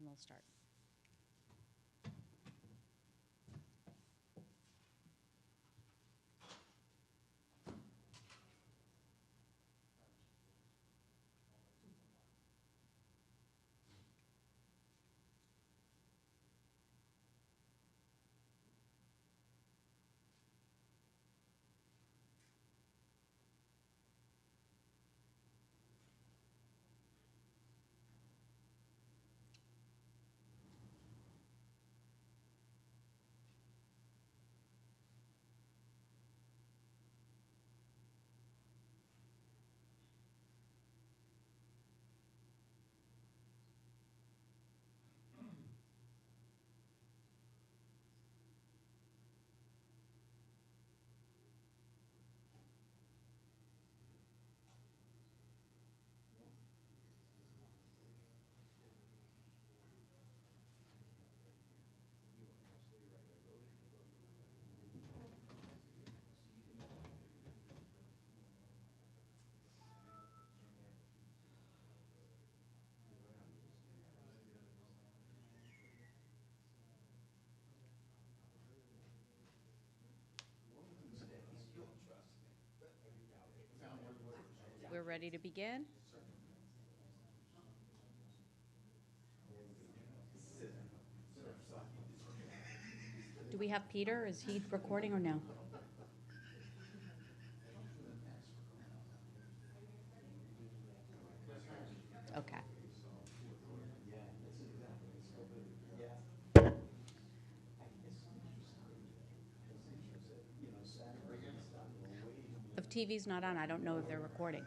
we'll start. We're ready to begin. Do we have Peter? Is he recording or no? Okay. If TV's not on, I don't know if they're recording.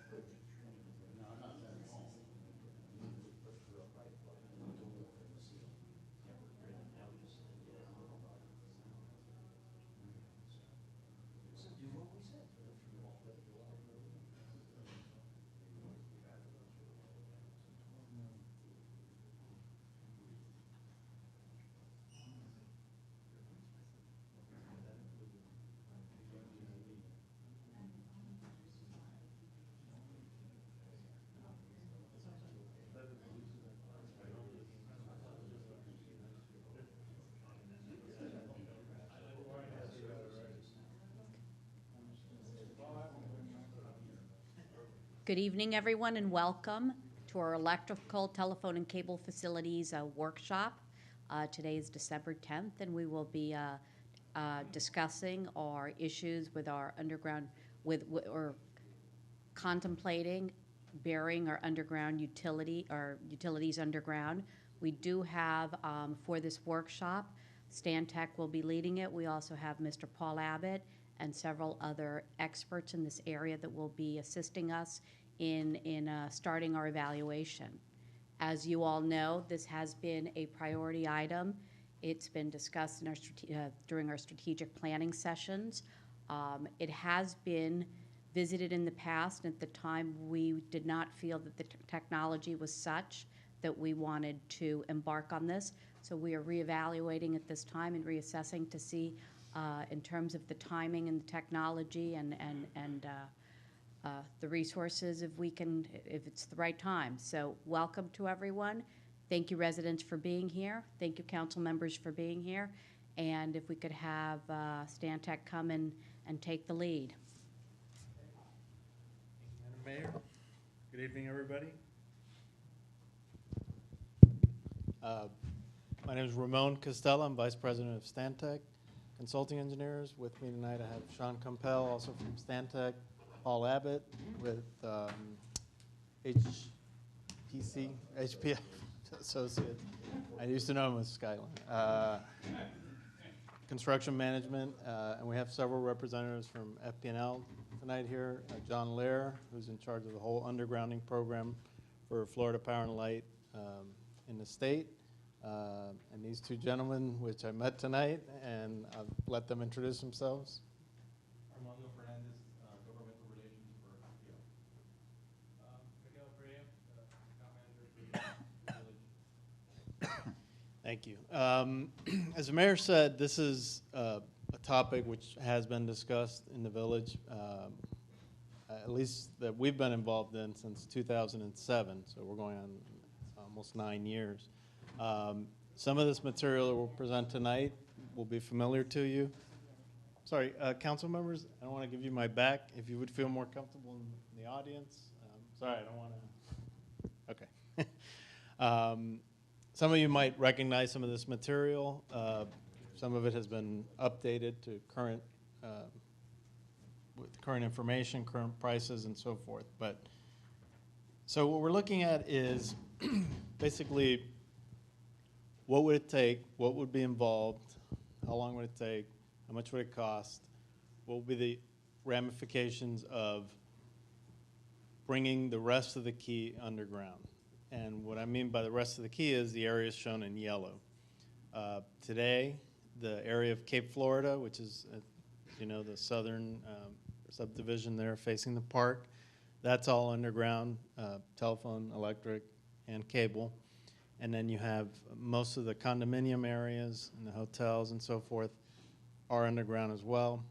Good evening, everyone, and welcome to our electrical, telephone, and cable facilities workshop. Today is December 10th, and we will be discussing our issues with our underground, or contemplating burying our underground utilities underground. We do have, for this workshop, Stantec will be leading it. We also have Mr. Paul Abbott and several other experts in this area that will be assisting us in starting our evaluation. As you all know, this has been a priority item. It's been discussed in during our strategic planning sessions. It has been visited in the past. At the time, we did not feel that the technology was such that we wanted to embark on this. So we are reevaluating at this time and reassessing to see in terms of the timing and the technology and the resources if it's the right time. So welcome to everyone. Thank you, residents, for being here. Thank you, council members, for being here. And if we could have Stantec come and take the lead. Mayor, good evening, everybody. My name is Ramon Costello. I'm Vice President of Stantec Consulting Engineers. With me tonight, I have Sean Compel, also from Stantec, Paul Abbott with HPF Associates. I used to know him as Skyline. Construction Management, and we have several representatives from FP&L tonight here. John Lair, who's in charge of the whole undergrounding program for Florida Power and Light in the state. And these two gentlemen, which I met tonight, and I'll let them introduce themselves. Armando Fernandez, Governmental Relations for FPL. Miguel Perea, Account Manager for the Village. Thank you. As the mayor said, this is a topic which has been discussed in the village, at least that we've been involved in since 2007. So we're going on almost 9 years. Some of this material that we'll present tonight will be familiar to you. Sorry, council members, I don't want to give you my back. If you would feel more comfortable in the audience. Sorry, I don't want to. Okay. Some of you might recognize some of this material. Some of it has been updated to current, with current information, current prices, and so forth. But so what we're looking at is basically what would it take, what would be involved, how long would it take, how much would it cost, what would be the ramifications of bringing the rest of the key underground. And what I mean by the rest of the key is the areas shown in yellow. Today, the area of Cape Florida, which is, you know, the southern subdivision there facing the park, that's all underground, telephone, electric, and cable. And then you have most of the condominium areas and the hotels and so forth are underground as well.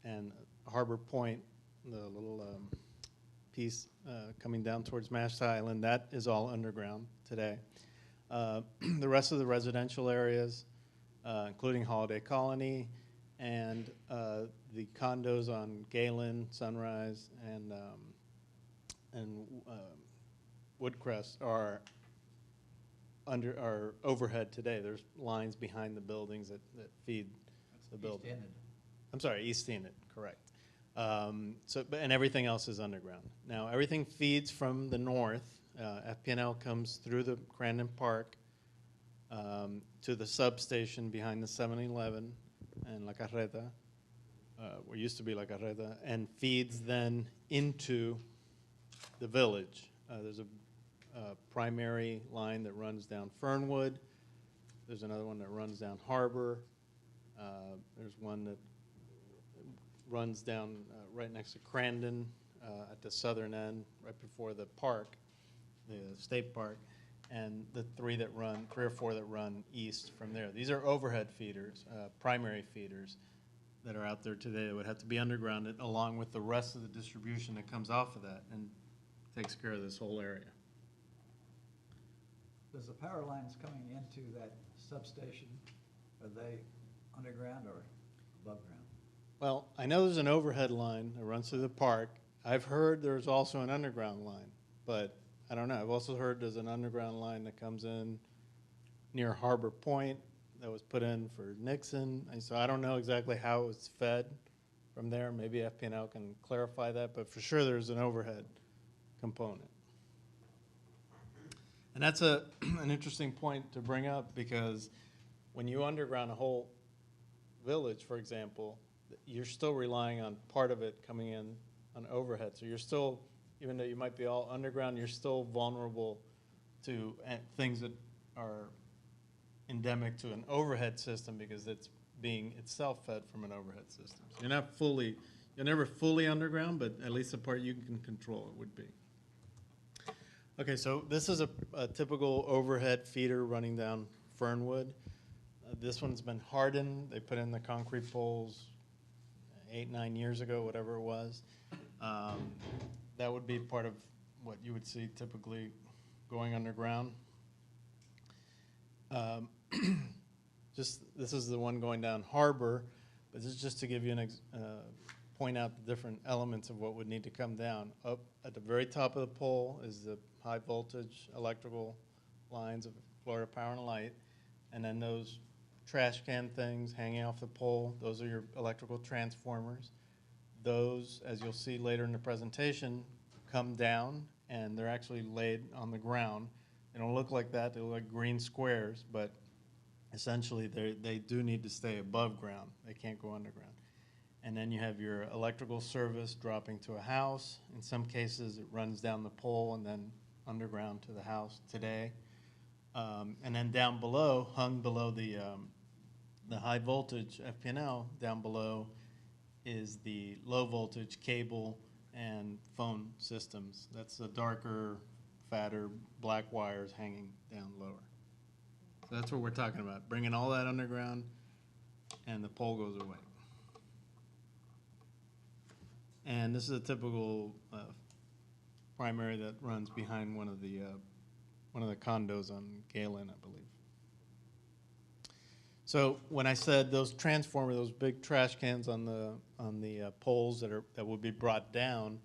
And Harbor Point, the little piece coming down towards Mashta Island, that is all underground today. The rest of the residential areas, including Holiday Colony and the condos on Galen, Sunrise, and Woodcrest are overhead today. There's lines behind the buildings that feed the building. East Enid. I'm sorry, East Enid, correct. And everything else is underground. Now, everything feeds from the north. FPNL comes through the Crandon Park to the substation behind the 7-Eleven and La Carreta, what used to be La Carreta, and feeds then into the village. There's a primary line that runs down Fernwood. There's another one that runs down Harbor. There's one that runs down right next to Crandon at the southern end, right before the park, the state park, and the three or four that run east from there. These are overhead feeders, primary feeders that are out there today that would have to be undergrounded along with the rest of the distribution that comes off of that and takes care of this whole area. Does the power lines coming into that substation, are they underground or above ground? Well, I know there's an overhead line that runs through the park. I've heard there's also an underground line, but I don't know. I've also heard there's an underground line that comes in near Harbor Point that was put in for Nixon. And so I don't know exactly how it's fed from there. Maybe FPNL can clarify that, but for sure there's an overhead component. And that's an interesting point to bring up, because when you underground a whole village, for example, you're still relying on part of it coming in on overhead. So you're still, even though you might be all underground, you're still vulnerable to things that are endemic to an overhead system because it's being itself fed from an overhead system. So you're never fully underground, but at least the part you can control it would be. Okay, so this is a typical overhead feeder running down Fernwood. This one's been hardened. They put in the concrete poles 8-9 years ago, whatever it was. That would be part of what you would see typically going underground. This is the one going down Harbor, but this is just to give you point out the different elements of what would need to come down. Up at the very top of the pole is the high voltage electrical lines of Florida Power and Light, and then those trash can things hanging off the pole, those are your electrical transformers. Those, as you'll see later in the presentation, come down and they're actually laid on the ground. They don't look like that, they look like green squares, but essentially they do need to stay above ground. They can't go underground. And then you have your electrical service dropping to a house. In some cases, it runs down the pole and then underground to the house today. And then down below, hung below the high voltage FPNL, down below is the low voltage cable and phone systems. That's the darker, fatter, black wires hanging down lower. So that's what we're talking about, bringing all that underground, and the pole goes away. And this is a typical primary that runs behind one of the one of the condos on Galen, I believe. So when I said those transformers, those big trash cans on the poles that would be brought down,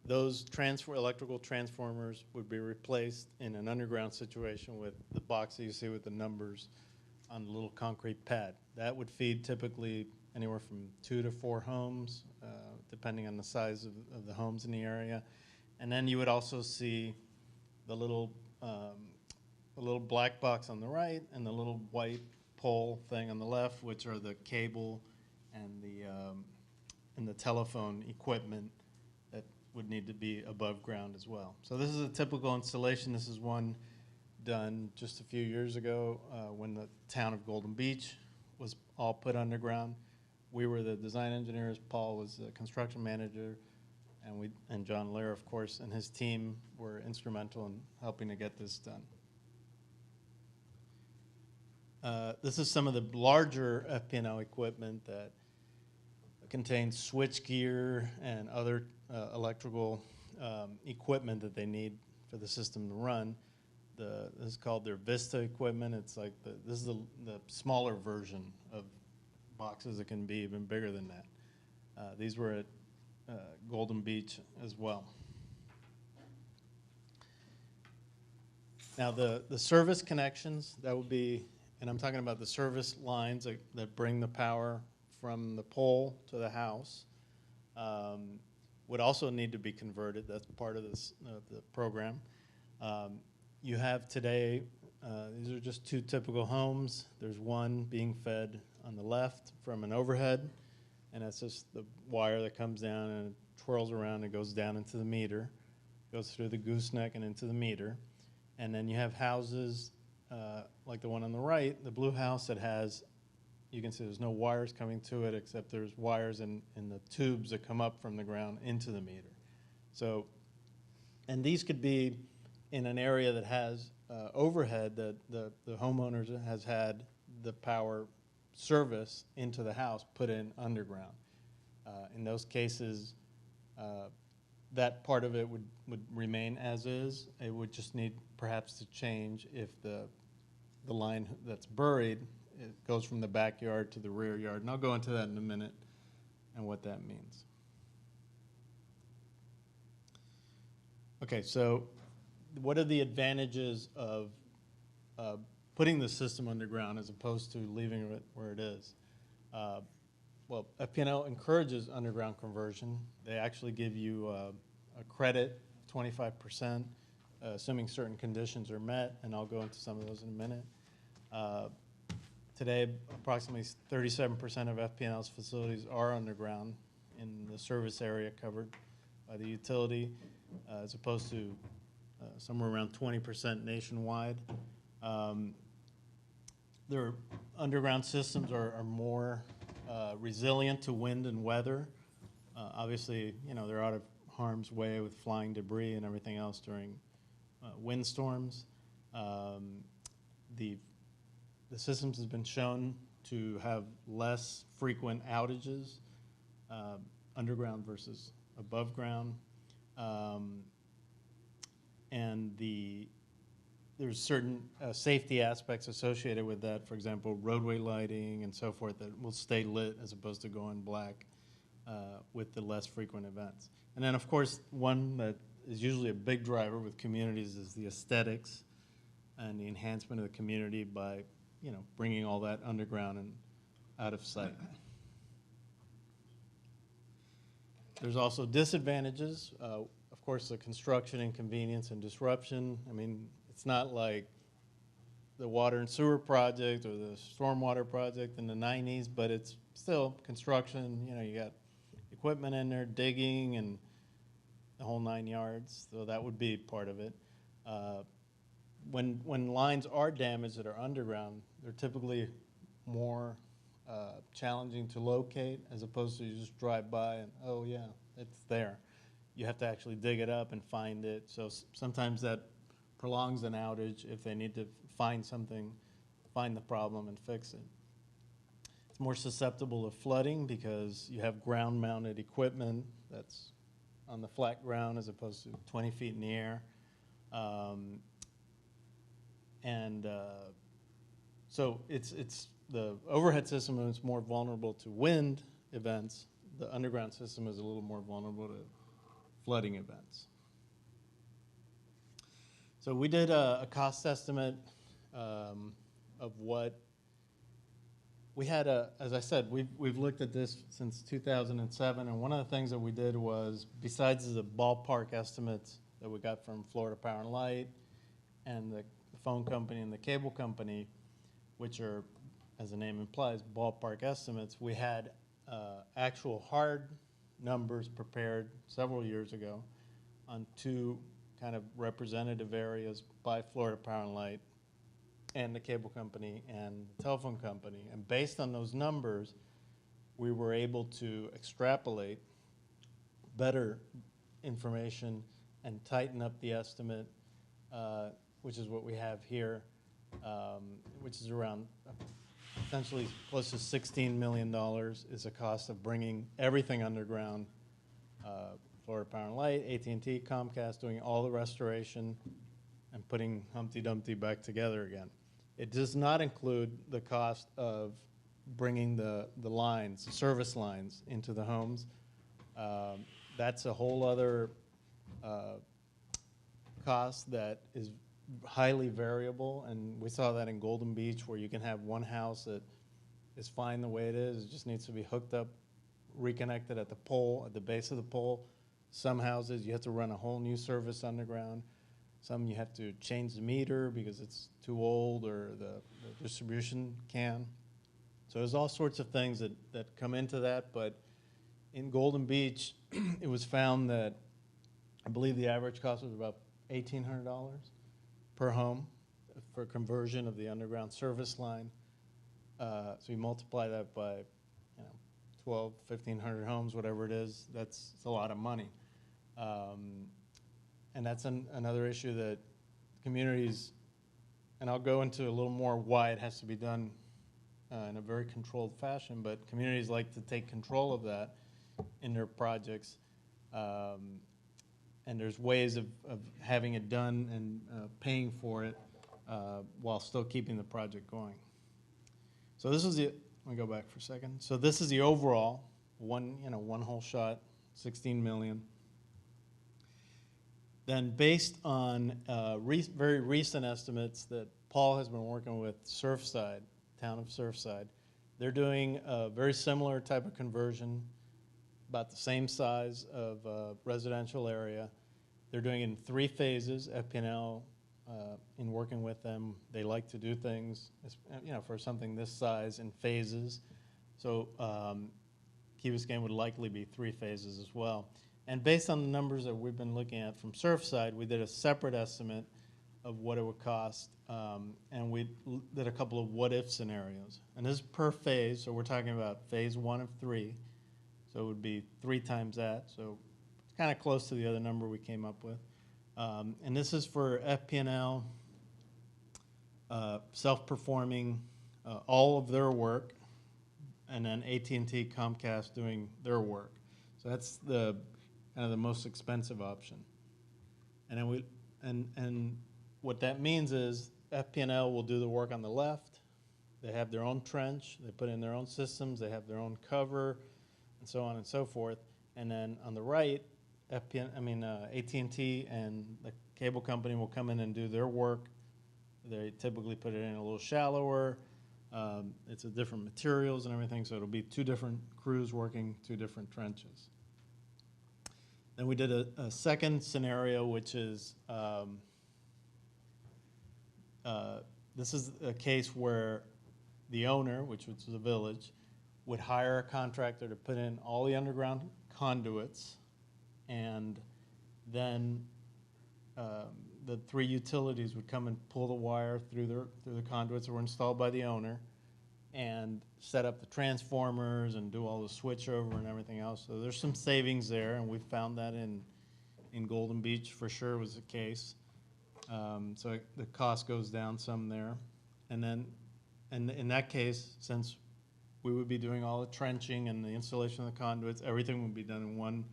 those electrical transformers would be replaced in an underground situation with the box that you see with the numbers on the little concrete pad. That would feed typically anywhere from 2 to 4 homes, depending on the size of the homes in the area. And then you would also see the little black box on the right and the little white pole thing on the left, which are the cable and the telephone equipment that would need to be above ground as well. So this is a typical installation. This is one done just a few years ago when the town of Golden Beach was all put underground. We were the design engineers. Paul was the construction manager, and John Lear, of course, and his team were instrumental in helping to get this done. This is some of the larger FP&L equipment that contains switch gear and other electrical equipment that they need for the system to run. This is called their Vista equipment. It's like this is the smaller version of boxes that can be even bigger than that. These were at Golden Beach as well. Now the service connections, that would be, and I'm talking about the service lines that bring the power from the pole to the house, would also need to be converted. That's part of the program. You have today, these are just 2 typical homes. There's one being fed on the left from an overhead, and that's just the wire that comes down and it twirls around and goes down into the meter, goes through the gooseneck and into the meter. And then you have houses like the one on the right, the blue house that has, you can see there's no wires coming to it except there's wires in the tubes that come up from the ground into the meter. So, and these could be in an area that has overhead that the homeowners has had the power service into the house put in underground. In those cases, that part of it would remain as is. It would just need perhaps to change if the line that's buried, it goes from the backyard to the rear yard. And I'll go into that in a minute and what that means. Okay, so what are the advantages of putting the system underground as opposed to leaving it where it is? Well, FP&L encourages underground conversion. They actually give you a credit, 25%, assuming certain conditions are met, and I'll go into some of those in a minute. Today, approximately 37% of FP&L's facilities are underground in the service area covered by the utility, as opposed to somewhere around 20% nationwide. Their underground systems are more resilient to wind and weather. Obviously, they're out of harm's way with flying debris and everything else during windstorms. The systems has been shown to have less frequent outages underground versus above ground. And there's certain safety aspects associated with that. For example, roadway lighting and so forth that will stay lit as opposed to going black with the less frequent events. And then, of course, one that is usually a big driver with communities is the aesthetics and the enhancement of the community by, bringing all that underground and out of sight. There's also disadvantages. Of course, the construction inconvenience and disruption. I mean, it's not like the water and sewer project or the stormwater project in the 90s, but it's still construction. You got equipment in there, digging, and the whole 9 yards. So that would be part of it. When lines are damaged that are underground, they're typically more challenging to locate as opposed to you just drive by and, oh yeah, it's there. You have to actually dig it up and find it. So sometimes that prolongs an outage if they need to find something, find the problem and fix it. It's more susceptible to flooding because you have ground-mounted equipment that's on the flat ground as opposed to 20 feet in the air. And so it's the overhead system is more vulnerable to wind events. The underground system is a little more vulnerable to flooding events. So we did a cost estimate of what we had. As I said, we've looked at this since 2007, and one of the things that we did was, besides the ballpark estimates that we got from Florida Power and Light and the phone company and the cable company, which are, as the name implies, ballpark estimates, we had actual hard numbers prepared several years ago on two kind of representative areas by Florida Power and Light and the cable company and the telephone company. And based on those numbers, we were able to extrapolate better information and tighten up the estimate, which is what we have here, which is around essentially close to $16 million is the cost of bringing everything underground. Florida Power and Light, AT&T, Comcast, doing all the restoration and putting Humpty Dumpty back together again. It does not include the cost of bringing the lines, the service lines, into the homes. That's a whole other cost that is highly variable, and we saw that in Golden Beach, where you can have one house that is fine the way it is. It just needs to be hooked up, reconnected at the pole, at the base of the pole. Some houses, you have to run a whole new service underground. Some you have to change the meter because it's too old, or the distribution can. So there's all sorts of things that come into that, but in Golden Beach, it was found that I believe the average cost was about $1,800 per home for conversion of the underground service line. So you multiply that by 12, 1,500 homes, whatever it is, it's a lot of money. And that's another issue that communities, and I'll go into a little more why it has to be done in a very controlled fashion, but communities like to take control of that in their projects. And there's ways of having it done and paying for it while still keeping the project going. So this is the, let me go back for a second. So this is the overall, one whole shot, 16 million. Then based on very recent estimates that Paul has been working with Surfside, town of Surfside, they're doing a very similar type of conversion, about the same size of residential area. They're doing it in 3 phases. FPNL, in working with them, they like to do things, for something this size in phases. So Key Biscayne would likely be 3 phases as well. And based on the numbers that we've been looking at from Surfside, we did a separate estimate of what it would cost, and we did a couple of what-if scenarios. And this is per phase, so we're talking about phase 1 of 3. So it would be 3 times that. So it's kind of close to the other number we came up with. And this is for FPNL, self-performing all of their work, and then AT&T, Comcast doing their work. So that's the kind of the most expensive option. And then and what that means is FPNL will do the work on the left. They have their own trench. They put in their own systems. They have their own cover, and so on and so forth. And then on the right, AT&T and the cable company will come in and do their work. They typically put it in a little shallower. It's a different materials and everything, so it'll be 2 different crews working 2 different trenches. Then we did a second scenario, which is this is a case where the owner, which was the village, would hire a contractor to put in all the underground conduits, and then the 3 utilities would come and pull the wire through the conduits that were installed by the owner, and set up the transformers and do all the switchover and everything else. So there's some savings there, and we found that in Golden Beach for sure was the case. So the cost goes down some there. And then in that case, since we would be doing all the trenching and the installation of the conduits, everything would be done in one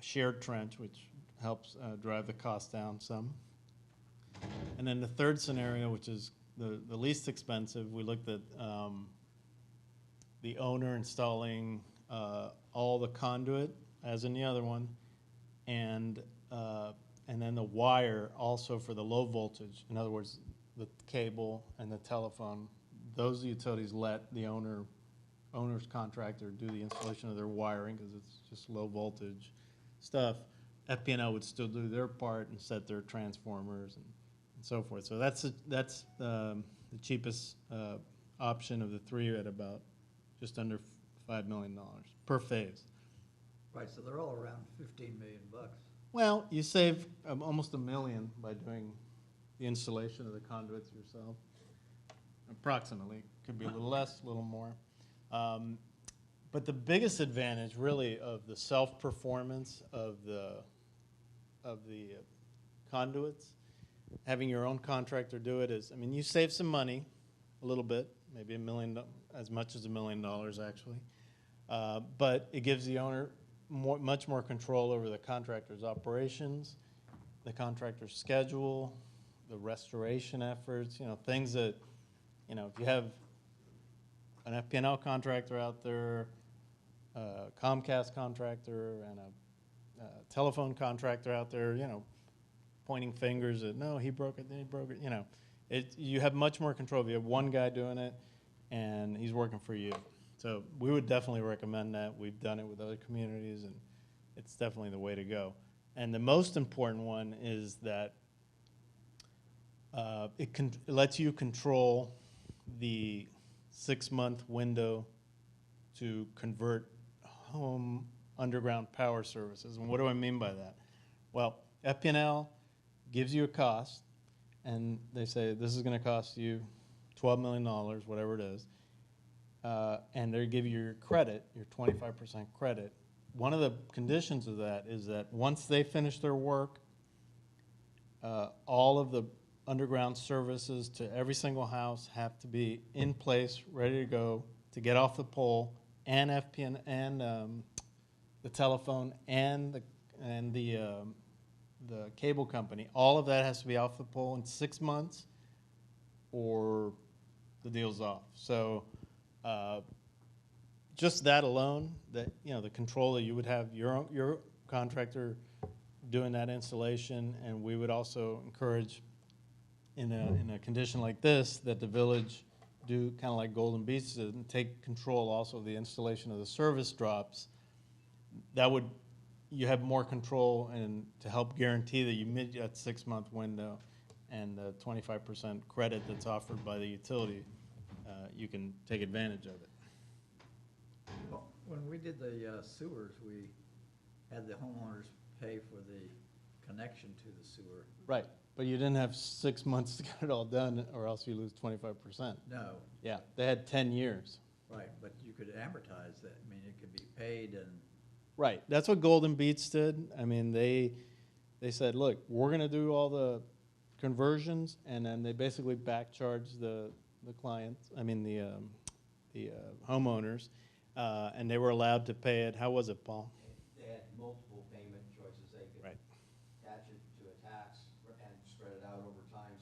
shared trench, which helps drive the cost down some. And then the third scenario, which is the least expensive, we looked at the owner installing all the conduit, as in the other one, and then the wire also for the low voltage. In other words, the cable and the telephone. Those utilities let the owner's contractor do the installation of their wiring because it's just low voltage stuff. FPNL would still do their part and set their transformers and so forth. So that's the cheapest option of the three at about just under $5 million per phase. Right, so they're all around 15 million bucks. Well, you save almost $1 million by doing the installation of the conduits yourself. Approximately, could be a little less, a little more. But the biggest advantage, really, of the self-performance of the conduits, having your own contractor do it is, I mean, you save some money, a little bit, maybe $1 million, as much as $1 million actually, but it gives the owner much more control over the contractor's operations, the contractor's schedule, the restoration efforts, things that, if you have an FPNL contractor out there, a Comcast contractor, and a telephone contractor out there, pointing fingers at, no, he broke it, then he broke it, you have much more control. You have one guy doing it, and he's working for you. So we would definitely recommend that. We've done it with other communities, and it's definitely the way to go. And the most important one is that it lets you control the 6-month window to convert home underground power services. And what do I mean by that? Well, FPNL gives you a cost, and they say this is going to cost you $12 million, whatever it is, and they give you your credit, your 25% credit. One of the conditions of that is that once they finish their work, all of the underground services to every single house have to be in place, ready to go, to get off the pole, and FPN and the telephone and the cable company. All of that has to be off the pole in 6 months, or the deal's off. So just that alone, that the control that you would have your contractor doing that installation, and we would also encourage in a condition like this that the village do kind of like Golden Beach did and take control also of the installation of the service drops. You have more control and to help guarantee that you meet that 6-month window and the 25% credit that's offered by the utility, you can take advantage of it. Well, when we did the sewers, we had the homeowners pay for the connection to the sewer. Right, but you didn't have 6 months to get it all done, or else you lose 25%. No. Yeah, they had 10 years. Right, but you could amortize that. I mean, it could be paid and. Right, that's what Golden Beach did. I mean, they said, look, we're going to do all the conversions, and then they basically back charge the clients. I mean, the homeowners, and they were allowed to pay it. How was it, Paul? They had multiple payment choices. They could Right. attach it to a tax and spread it out over time.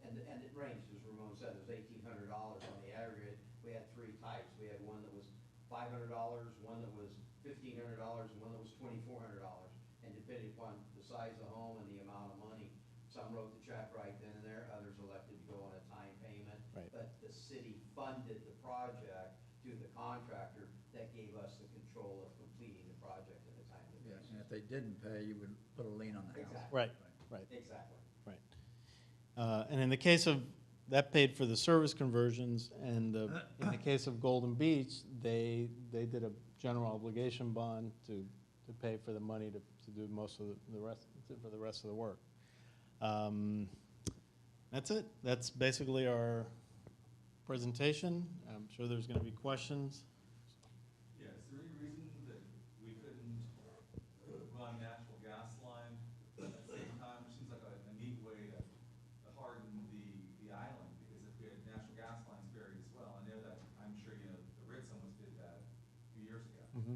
And it ranged, as Ramon said, it was $1,800 on the aggregate. We had three types. We had one that was $500, one that was $1,500, and one that was $2,400. And depending upon the size of the home and the amount of money, some wrote the check right then and there, others elected to go on a time payment. Right. But the city funded the project to the contractor that gave us the control of completing the project at the time of the Yes, basis. and if they didn't pay, you would put a lien on the house. Exactly. Right, right, Exactly. right. And in the case of, that paid for the service conversions, and in the case of Golden Beach, they did a general obligation bond to pay for the money to do most of the rest, for the rest of the work. That's it. That's basically our presentation. I'm sure there's going to be questions. Yeah, is there any reason that we couldn't run natural gas line at the same time? Which seems like a neat way to harden the island, because if we had natural gas lines buried as well, I know that, I'm sure you know, the Ritz almost did that a few years ago. Mm-hmm.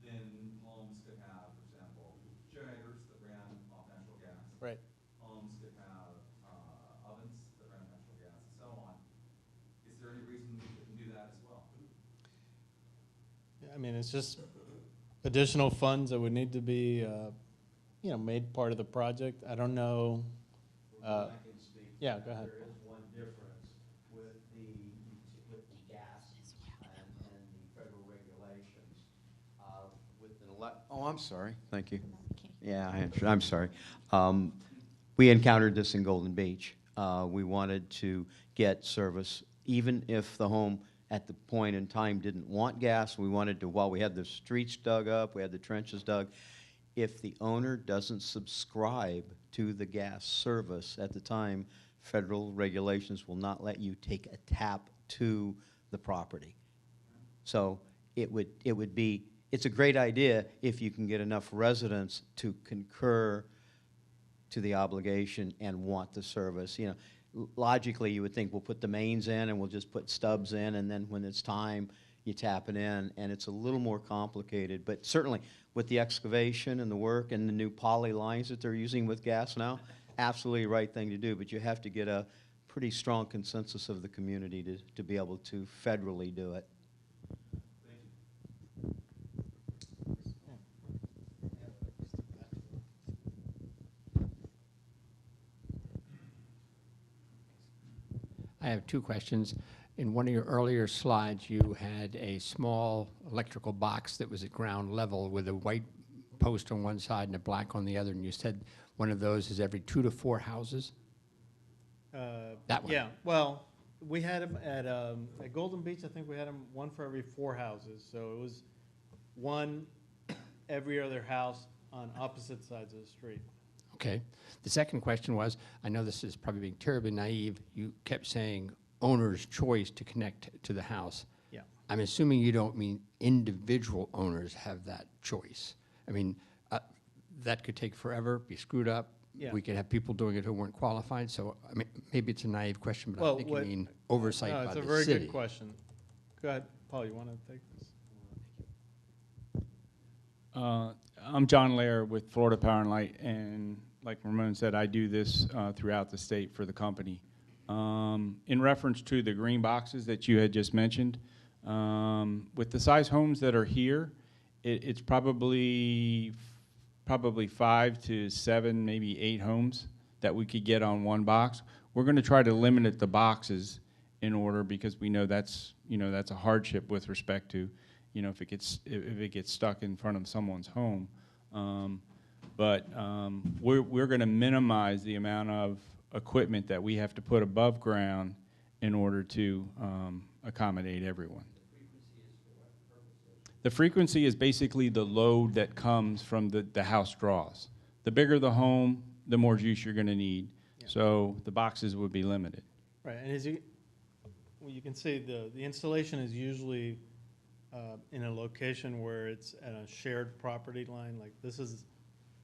Then homes could have, for example, generators that ran off natural gas. Right. Homes could have I mean, it's just additional funds that would need to be, made part of the project. I don't know. I can speak to yeah, that. go ahead. There is one difference with the gas and the federal regulations. Oh, I'm sorry, thank you. Yeah, I'm sorry. We encountered this in Golden Beach. We wanted to get service, even if the home at the point in time didn't want gas. We wanted to, while we had the streets dug up, we had the trenches dug, if the owner doesn't subscribe to the gas service at the time, federal regulations will not let you take a tap to the property. So it's a great idea if you can get enough residents to concur to the obligation and want the service. Logically, you would think we'll put the mains in and we'll just put stubs in, and then when it's time, you tap it in, and it's a little more complicated. But certainly, with the excavation and the work and the new poly lines that they're using with gas now, absolutely the right thing to do. But you have to get a pretty strong consensus of the community to be able to federally do it. I have two questions. In one of your earlier slides, you had a small electrical box that was at ground level with a white post on one side and a black on the other, and you said one of those is every 2 to 4 houses? That one? Yeah, well, we had them at Golden Beach, I think we had them one for every 4 houses. So it was one every other house on opposite sides of the street. Okay. The second question was, I know this is probably being terribly naive, you kept saying owner's choice to connect to the house. Yeah. I'm assuming you don't mean individual owners have that choice. I mean, that could take forever, be screwed up. Yeah. We could have people doing it who weren't qualified. So, I mean, maybe it's a naive question, but Well, I think you mean oversight by the city. It's a very good question. Go ahead, Paul, you want to take this? I'm John Lair with Florida Power and Light, and like Ramon said, I do this throughout the state for the company. In reference to the green boxes that you had just mentioned, with the size homes that are here, it's probably 5 to 7, maybe 8 homes that we could get on one box. We're going to try to limit the boxes in order, because we know that's a hardship with respect to if it gets stuck in front of someone's home. But we're going to minimize the amount of equipment that we have to put above ground in order to accommodate everyone. The frequency is basically the load that comes from the house draws. The bigger the home, the more juice you're going to need. Yeah. So the boxes would be limited. Right, and you can see the installation is usually in a location where it's at a shared property line. Like this is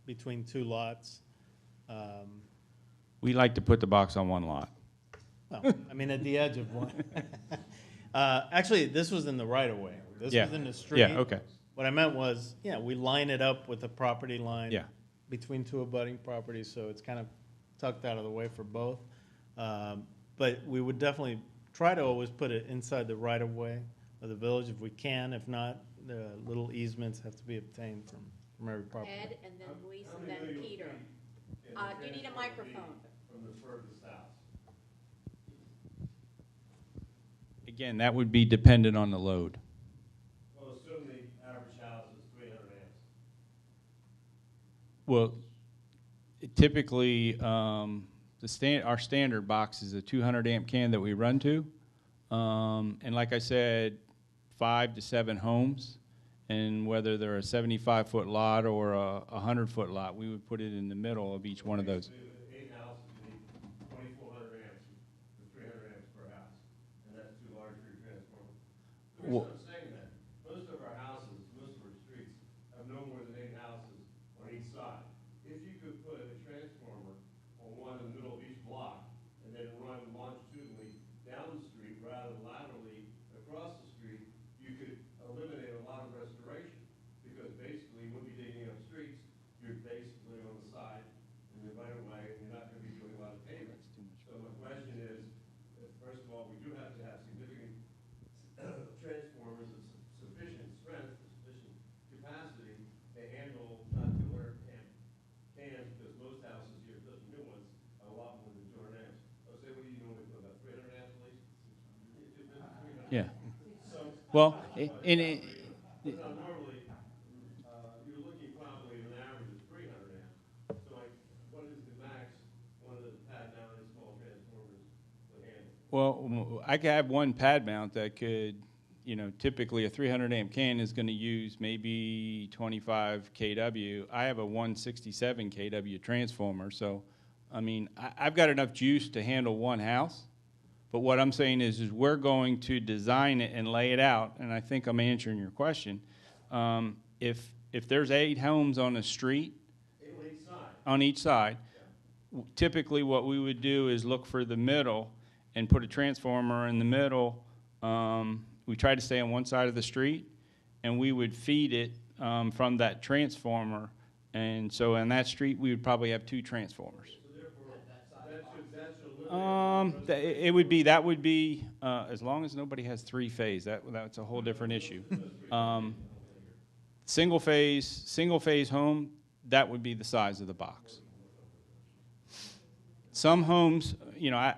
between 2 lots. We like to put the box on one lot. Well, I mean, at the edge of one. Actually, this was in the right-of-way. This Yeah. was in the street. Yeah, okay. What I meant was, we line it up with the property line Yeah. between 2 abutting properties, so it's kind of tucked out of the way for both. But we would definitely try to always put it inside the right-of-way of the village if we can. If not, the little easements have to be obtained from every property. Ed, and then Luis, and then Peter. Do you need a microphone? From the furthest house. Again, that would be dependent on the load. Well, assume the average house is 300 amps. Well, typically, our standard box is a 200 amp can that we run to. And like I said, 5 to 7 homes. And whether they're a 75-foot lot or a 100-foot lot, we would put it in the middle of each one of those. 8 houses need 2,400 amps to 300 amps per house. And that's too large for your transformer. The reason I'm saying that, most of our houses, most of our streets, have no more than 8 houses on each side. If you could put a transformer on one in the middle of each block and then run longitudinally down the street rather than laterally across the street, you could eliminate a lot of restoration, because basically you wouldn't be digging up streets, you're basically on the side in the right of way Yeah. Well, in it, Now, normally, you're looking probably an average of 300 amps. So like, what is the max one of the pad mounted small transformers would handle? well, I could have one pad mount that could, typically a 300 amp can is going to use maybe 25 kW. I have a 167 kW transformer, so I mean, I've got enough juice to handle one house. But what I'm saying is we're going to design it and lay it out, and I think I'm answering your question. If there's 8 homes on a street, on each side, typically what we would do is look for the middle and put a transformer in the middle. We try to stay on one side of the street, and we would feed it from that transformer. And so on that street, we would probably have 2 transformers. That would be as long as nobody has 3-phase. That's a whole different issue. Single phase home, that would be the size of the box. Some homes, I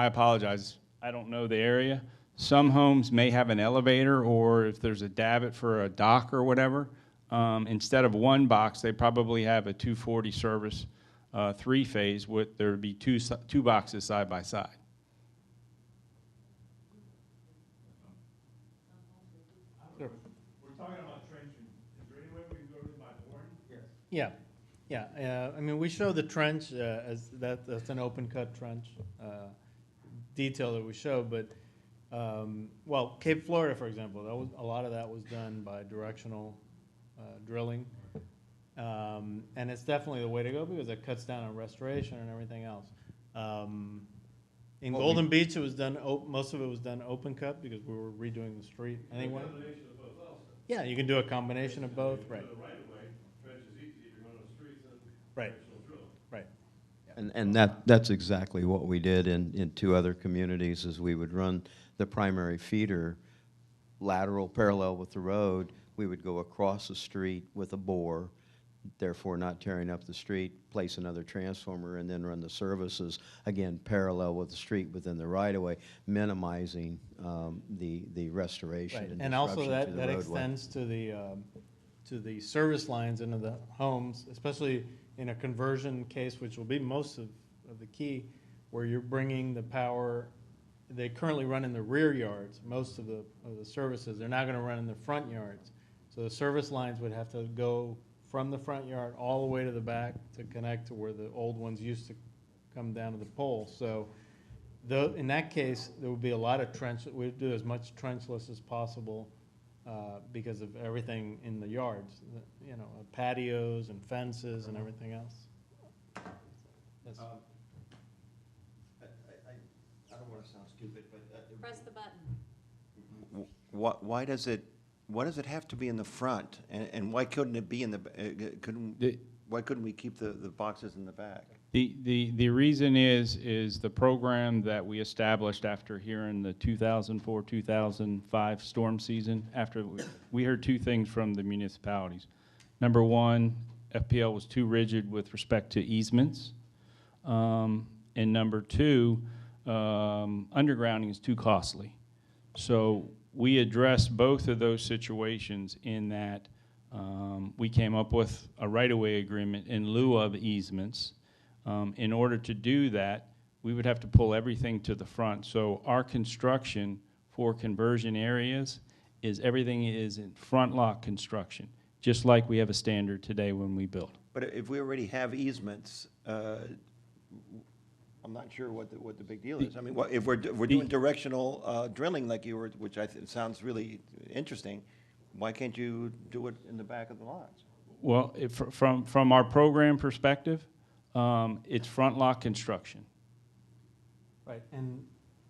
apologize. I don't know the area. Some homes may have an elevator, or if there's a davit for a dock or whatever, instead of one box, they probably have a 240 service 3-phase. There would be two boxes side by side. We're talking about trenching. Is there any way we can go to by boring? Yeah, yeah. I mean, we show the trench as that's an open cut trench detail that we show, but well, Cape Florida, for example, a lot of that was done by directional drilling, and it's definitely the way to go because it cuts down on restoration and everything else. In Golden Beach, it was done. Most of it was done open cut because we were redoing the street anyway. Combination of both also. Yeah, you can do a combination of both, right? The right of way, trench is easy if you're going on the streets and Right. directional drilling. Right. And that's exactly what we did in 2 other communities, is we would run the primary feeder lateral parallel with the road. We would go across the street with a bore, therefore not tearing up the street, place another transformer, and then run the services, again, parallel with the street within the right-of-way, minimizing the restoration Right. and And also disruption to the that roadway. extends to the service lines into the homes, especially in a conversion case, which will be most of the key, where you're bringing the power. They currently run in the rear yards, most of the services. They're not going to run in the front yards. So the service lines would have to go from the front yard all the way to the back to connect to where the old ones used to come down to the pole. So in that case, there would be a lot of trench. We'd do as much trenchless as possible because of everything in the yards, patios and fences and everything else. Yes. I don't want to sound stupid, but Press the button. why does it have to be in the front? And why couldn't it be in the, why couldn't we keep the boxes in the back? The reason is the program that we established after hearing the 2004-2005 storm season. After we heard 2 things from the municipalities. Number 1, FPL was too rigid with respect to easements, and number 2, undergrounding is too costly. So we addressed both of those situations in that we came up with a right-of-way agreement in lieu of easements. In order to do that, we would have to pull everything to the front. So our construction for conversion areas is everything is in front lot construction, just like we have a standard today when we build. But if we already have easements, I'm not sure what the big deal is. I mean, if we're doing directional drilling like you were, which sounds really interesting, why can't you do it in the back of the lots? Well, from our program perspective, it's front lot construction. Right, and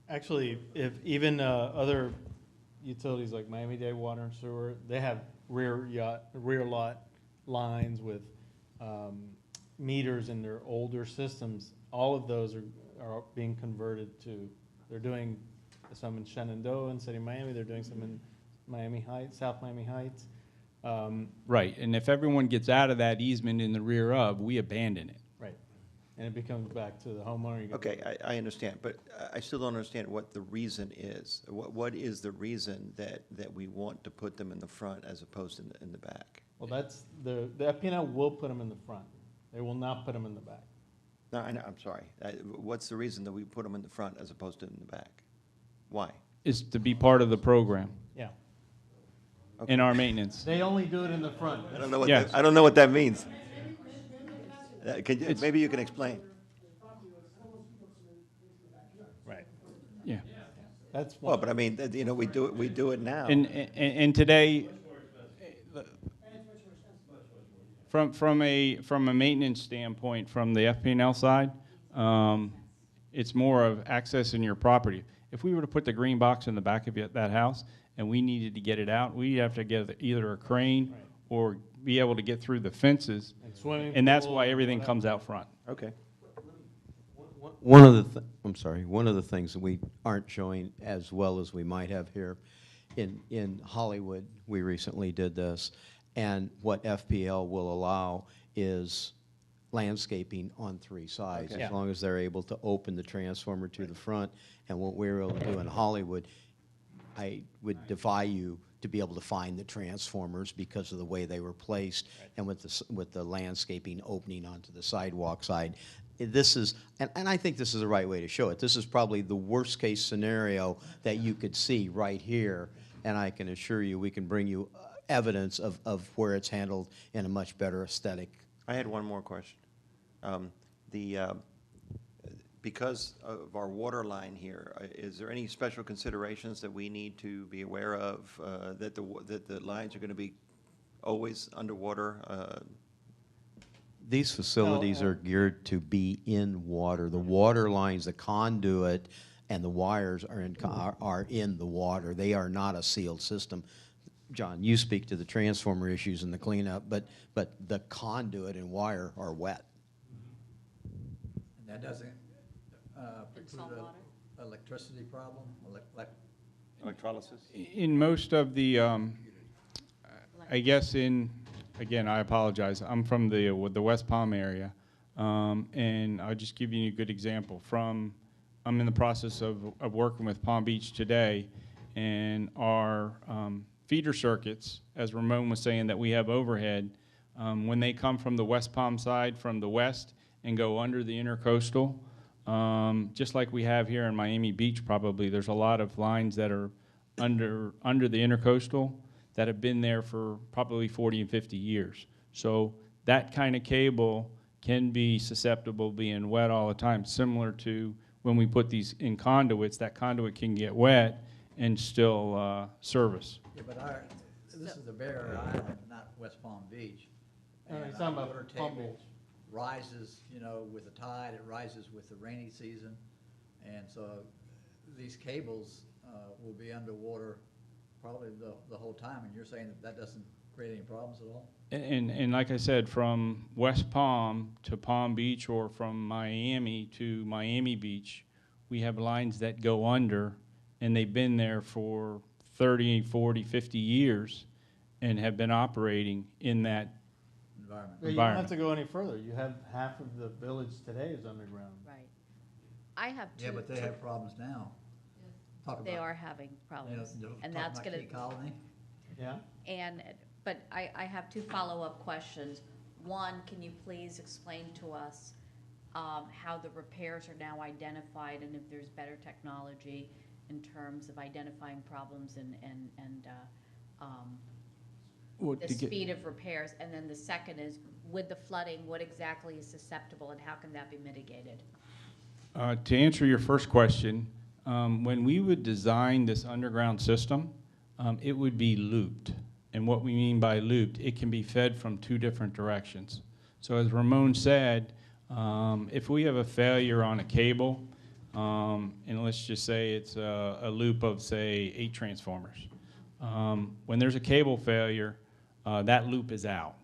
actually, if even other utilities like Miami-Dade Water and Sewer, they have rear lot lines with meters in their older systems. All of those are being converted to. They're doing some in Shenandoah and City of Miami. They're doing some in Miami Heights, South Miami Heights. Right, and if everyone gets out of that easement in the rear of, we abandon it. Right. and it becomes back to the homeowner. You get- Okay, I understand, but I still don't understand what the reason is. What is the reason that we want to put them in the front as opposed to in the back? Well, that's, the FPNL will put them in the front. They will not put them in the back. No, I know, I'm sorry. What's the reason that we put them in the front as opposed to in the back? Why? Is to be part of the program Yeah. in our maintenance. They only do it in the front. I don't know what Yes. I don't know what that means. It's- Maybe you can explain. Right. Yeah. That's Well, one. but I mean, you know, we do it now. And today, from a maintenance standpoint, from the FP&L side, it's more of accessing your property. If we were to put the green box in the back of that house and we needed to get it out, we'd have to get either a crane or be able to get through the fences, And swimming and that's pool, why everything whatever. comes out front. Okay. One of the, I'm sorry, one of the things that we aren't showing as well as we might have here, in Hollywood, we recently did this, and what FPL will allow is landscaping on 3 sides, Okay. as long as they're able to open the transformer to the front. And what we were able to do in Hollywood, I would defy you to be able to find the transformers because of the way they were placed, and with the landscaping opening onto the sidewalk side. This is, and I think this is the right way to show it. This is probably the worst-case scenario that you could see right here, and I can assure you, we can bring you evidence of where it's handled in a much better aesthetic. I had one more question. Because of our water line here, is there any special considerations that we need to be aware of, that the lines are going to be always underwater? These facilities are geared to be in water. The water lines, the conduit, and the wires are in the water. They are not a sealed system. John, you speak to the transformer issues and the cleanup, but the conduit and wire are wet. And that doesn't preclude saltwater? a electricity problem? Electrolysis? In most of the, I guess again, I apologize. I'm from the West Palm area, and I'll just give you a good example. I'm in the process of working with Palm Beach today, and our feeder circuits, as Ramon was saying, that we have overhead, when they come from the West Palm side, from the west, and go under the intercoastal, just like we have here in Miami Beach probably, there's a lot of lines that are under the intercoastal that have been there for probably 40 and 50 years. So that kind of cable can be susceptible being wet all the time, similar to when we put these in conduits, that conduit can get wet and still service. Yeah, but this is the Barrier Island, not West Palm Beach. No, And he's talking our about water Palm table Beach. rises, with the tide, it rises with the rainy season. And so these cables will be underwater probably the whole time. And you're saying that doesn't create any problems at all? And like I said, from West Palm to Palm Beach, or from Miami to Miami Beach, we have lines that go under, and they've been there for 30, 40, 50 years and have been operating in that Environment. Yeah, you don't have to go any further. You have half of the village today is underground. Right. I have two. Yeah, but they have problems now. Talk about. They are having problems, and that's Talk about gonna, Key Colony. Yeah? but I have two follow-up questions. One, can you please explain to us how the repairs are now identified, and if there's better technology in terms of identifying problems and the speed of repairs? And then the second is, with the flooding, what exactly is susceptible and how can that be mitigated? To answer your first question, when we would design this underground system, it would be looped. And what we mean by looped, it can be fed from 2 different directions. So as Ramon said, if we have a failure on a cable, and let's just say it's a loop of, say, 8 transformers. When there's a cable failure, that loop is out,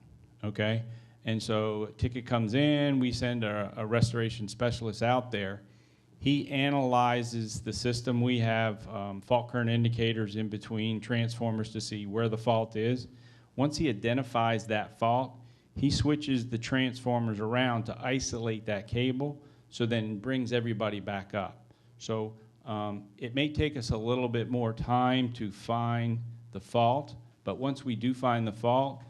okay? And so a ticket comes in, we send a restoration specialist out there. He analyzes the system. We have fault current indicators in between transformers to see where the fault is. Once he identifies that fault, he switches the transformers around to isolate that cable, so then brings everybody back up. So it may take us a little bit more time to find the fault, but once we do find the fault,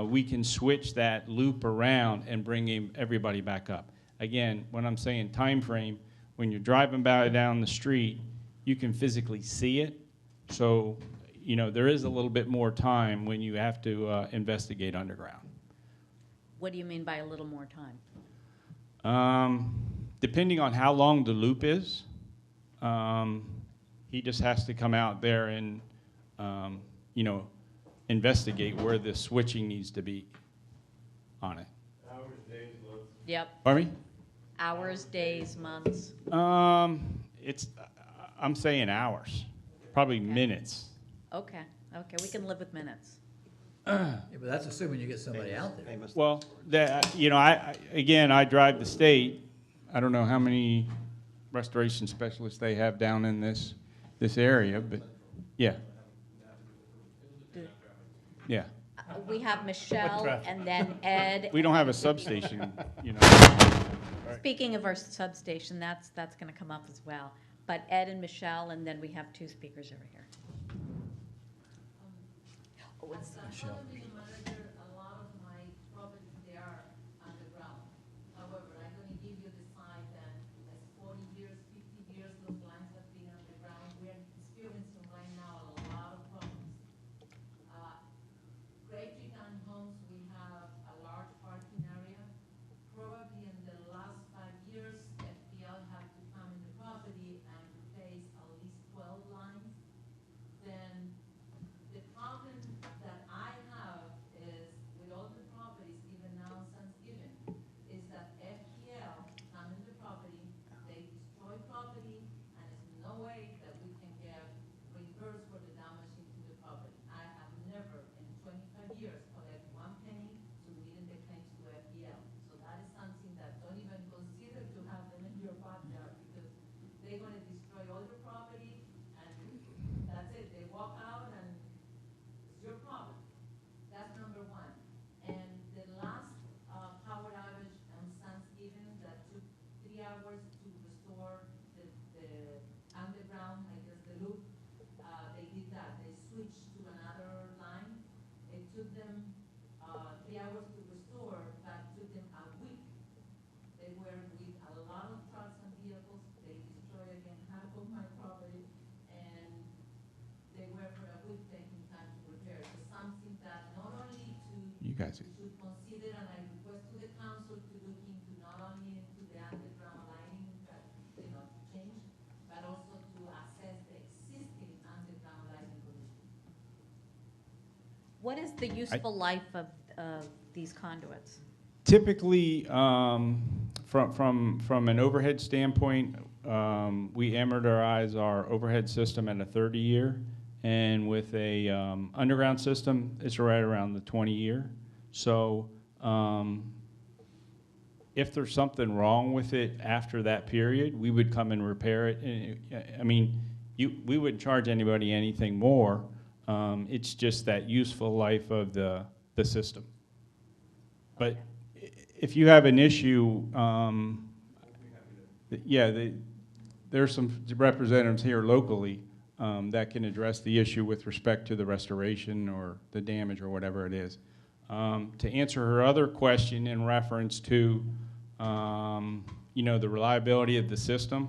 we can switch that loop around and bring everybody back up. Again, when I'm saying time frame, when you're driving down the street, you can physically see it. So, you know, there is a little bit more time when you have to investigate underground. What do you mean by a little more time? Depending on how long the loop is, he just has to come out there and, you know, investigate where the switching needs to be on it. Hours, days, months? Yep, Pardon me? hours, days, months. I'm saying hours, probably minutes. Okay, okay, we can live with minutes. Yeah, but that's assuming you get somebody out there. Famous. Well, you know, I drive the state. I don't know how many restoration specialists they have down in this area, but yeah. Yeah. We have Michelle and then Ed. We don't have a substation, you know. Speaking of our substation, that's gonna come up as well. But Ed and Michelle, and then we have two speakers over here. Oh, it's Michelle. Being a manager, a lot of my properties, they are underground. However, I'm gonna give you the side that as 40 years, 50 years, those lines have been underground. We are experiencing right now a lot of problems. Great Triton Homes, we have a large parking area. Probably in the last 5 years, FPL had to come in the property and replace at least 12 lines. Then the problem that I have is with all the properties, even now Thanksgiving, is that FPL come in the property, they destroy property, and there's no way that we can get reimbursed for the damage into the property. I have never in 25 years collected 1 penny submitting the claims to FPL. So that is something that don't even consider to have them in your backyard, because they're gonna destroy all your property, and that's it. They walk out and it's your problem. That's number one. And the last power outage on Thanksgiving that took 3 hours to restore the underground, I guess the loop, they did that. They switched to another line. It took them 3 hours to restore, but took them a week. They were with a lot of trucks and vehicles. They destroyed again half of my property, and they were for a week taking time to repair. So something that not only You guys. should consider, and I request to the council to look into not only into the underground lighting that, you know, to change, but also to assess the existing underground lighting conditions. What is the useful life of these conduits? Typically, from an overhead standpoint, we amortize our overhead system at a 30-year, and with a underground system, it's right around the 20-year. So if there's something wrong with it after that period, we would come and repair it. And, I mean, we wouldn't charge anybody anything more. It's just that useful life of the system. But if you have an issue, there's some representatives here locally that can address the issue with respect to the restoration or the damage or whatever it is. To answer her other question in reference to, you know, the reliability of the system,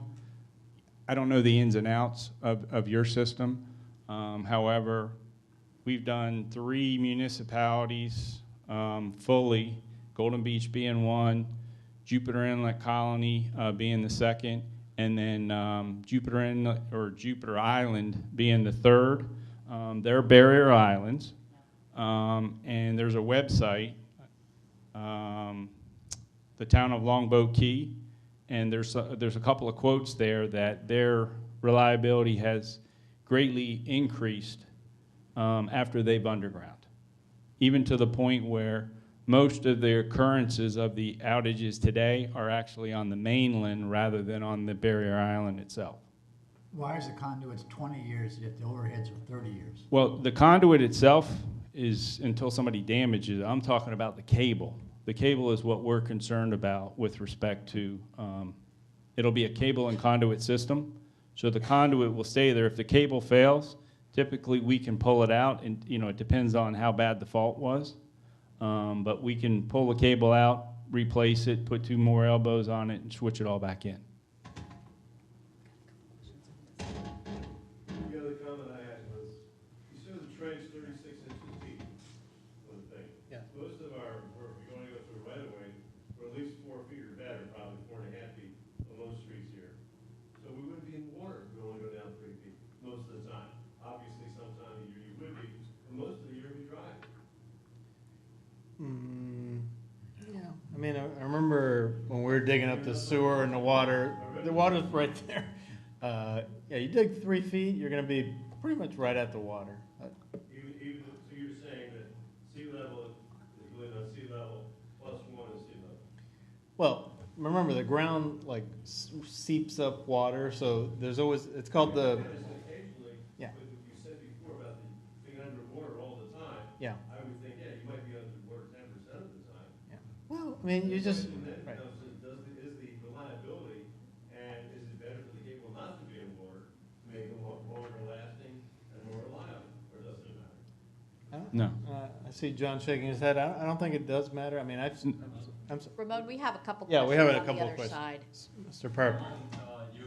I don't know the ins and outs of your system. However, we've done 3 municipalities fully, Golden Beach being one, Jupiter Inlet Colony being the second, and then Jupiter Inlet or Jupiter Island being the third. They're barrier islands, and there's a website, the town of Longboat Key, and there's a couple of quotes there that their reliability has greatly increased after they've underground, even to the point where most of the occurrences of the outages today are actually on the mainland rather than on the barrier island itself. Why is the conduits 20 years yet the overheads are 30 years? Well, the conduit itself is until somebody damages it. I'm talking about the cable. The cable is what we're concerned about with respect to, it'll be a cable and conduit system. So the conduit will stay there. If the cable fails, typically we can pull it out, and it depends on how bad the fault was. But we can pull the cable out, replace it, put 2 more elbows on it, and switch it all back in. The other comment I had was, you said the trench 36 inches deep on the thing. Yeah. Most of our, if you're going to go through right away, we're at least 4 feet or better, probably 4.5 feet on most streets here. So we wouldn't be in water if we only go down 3 feet most of the time. Obviously, some time of the year you would be, but most of the year it'd be dry. Yeah, I mean, I remember when we were digging up the sewer and the water's right there. Yeah, you dig 3 feet, you're gonna be pretty much right at the water. Even, so you're saying that sea level is really not sea level plus 1 is sea level? Well, remember, the ground like seeps up water, so there's always, it's called the, Occasionally, Yeah. but you said before about being underwater all the time. yeah, I would think, yeah, you might be underwater 10% of the time. yeah. Well, I mean, you just, And then right. comes in, is the reliability, and is it better for the cable not to be in water, to make it longer lasting and more reliable, or doesn't it matter? No. I see John shaking his head. I don't think it does matter. I mean, Ramon, we have a couple Yeah, questions we have a on the couple of other questions. side. Mr. Parp. You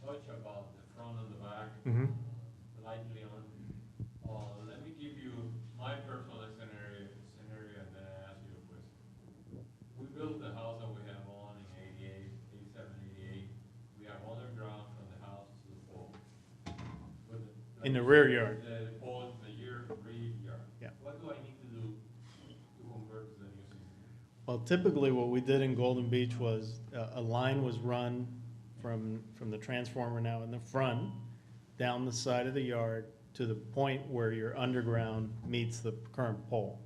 touch about the front and the back Mm-hmm. lightly on. Let me give you my personal scenario, and then I ask you a question. We built the house that we have on in 88, 87, 88. We have underground from the house to the pole. In the rear yard. The pole in the rear yard. Yeah. What do I need to do to convert to the new system? Well, typically what we did in Golden Beach was a line was run from the transformer now in the front, down the side of the yard to the point where your underground meets the current pole.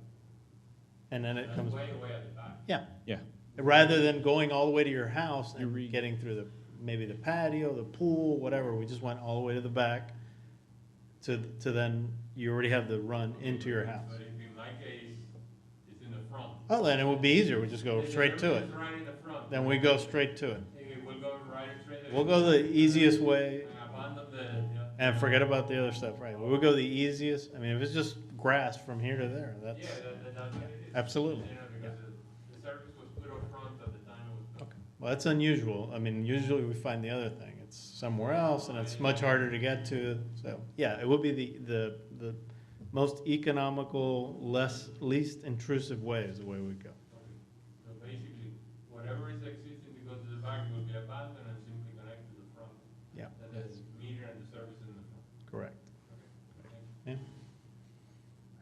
And then it That's comes, way at the back. yeah, Yeah. rather than going all the way to your house You and read- getting through maybe the patio, the pool, whatever, we just went all the way to the back to then you already have the run into your house. But if in my case, it's in the front. Oh, then it will be easier, we just go If straight to it. everything's right in the front. Then we go straight to it. We'll go right straight. We'll go the easiest way Abandon the, and forget about the other stuff, right? We'll go the easiest, I mean, if it's just grass from here to there, that's, yeah, that's what it is. absolutely. You know, because the service was put up front at the time it was built. Okay. Well, that's unusual. I mean, usually we find the other thing. It's somewhere else and it's much harder to get to. So, yeah, it would be the most economical, least intrusive way is the way we go. So basically, whatever is existing to go to the back will be abandoned and simply connect to the front. Yeah. And the meter and the service in the front. Correct. Thank you.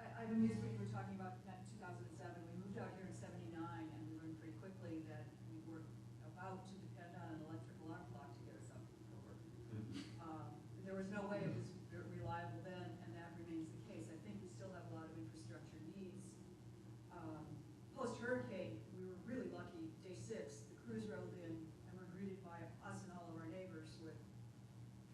Yeah? I'm amused when you were talking about that in 2007. We moved out here in '79, and we learned pretty quickly that we were about to depend on an electrical alarm clock to get us up for work. There was no way it was reliable then, and that remains the case. I think we still have a lot of infrastructure needs. Post-hurricane, we were really lucky. Day 6, the crews rolled in and were greeted by us and all of our neighbors with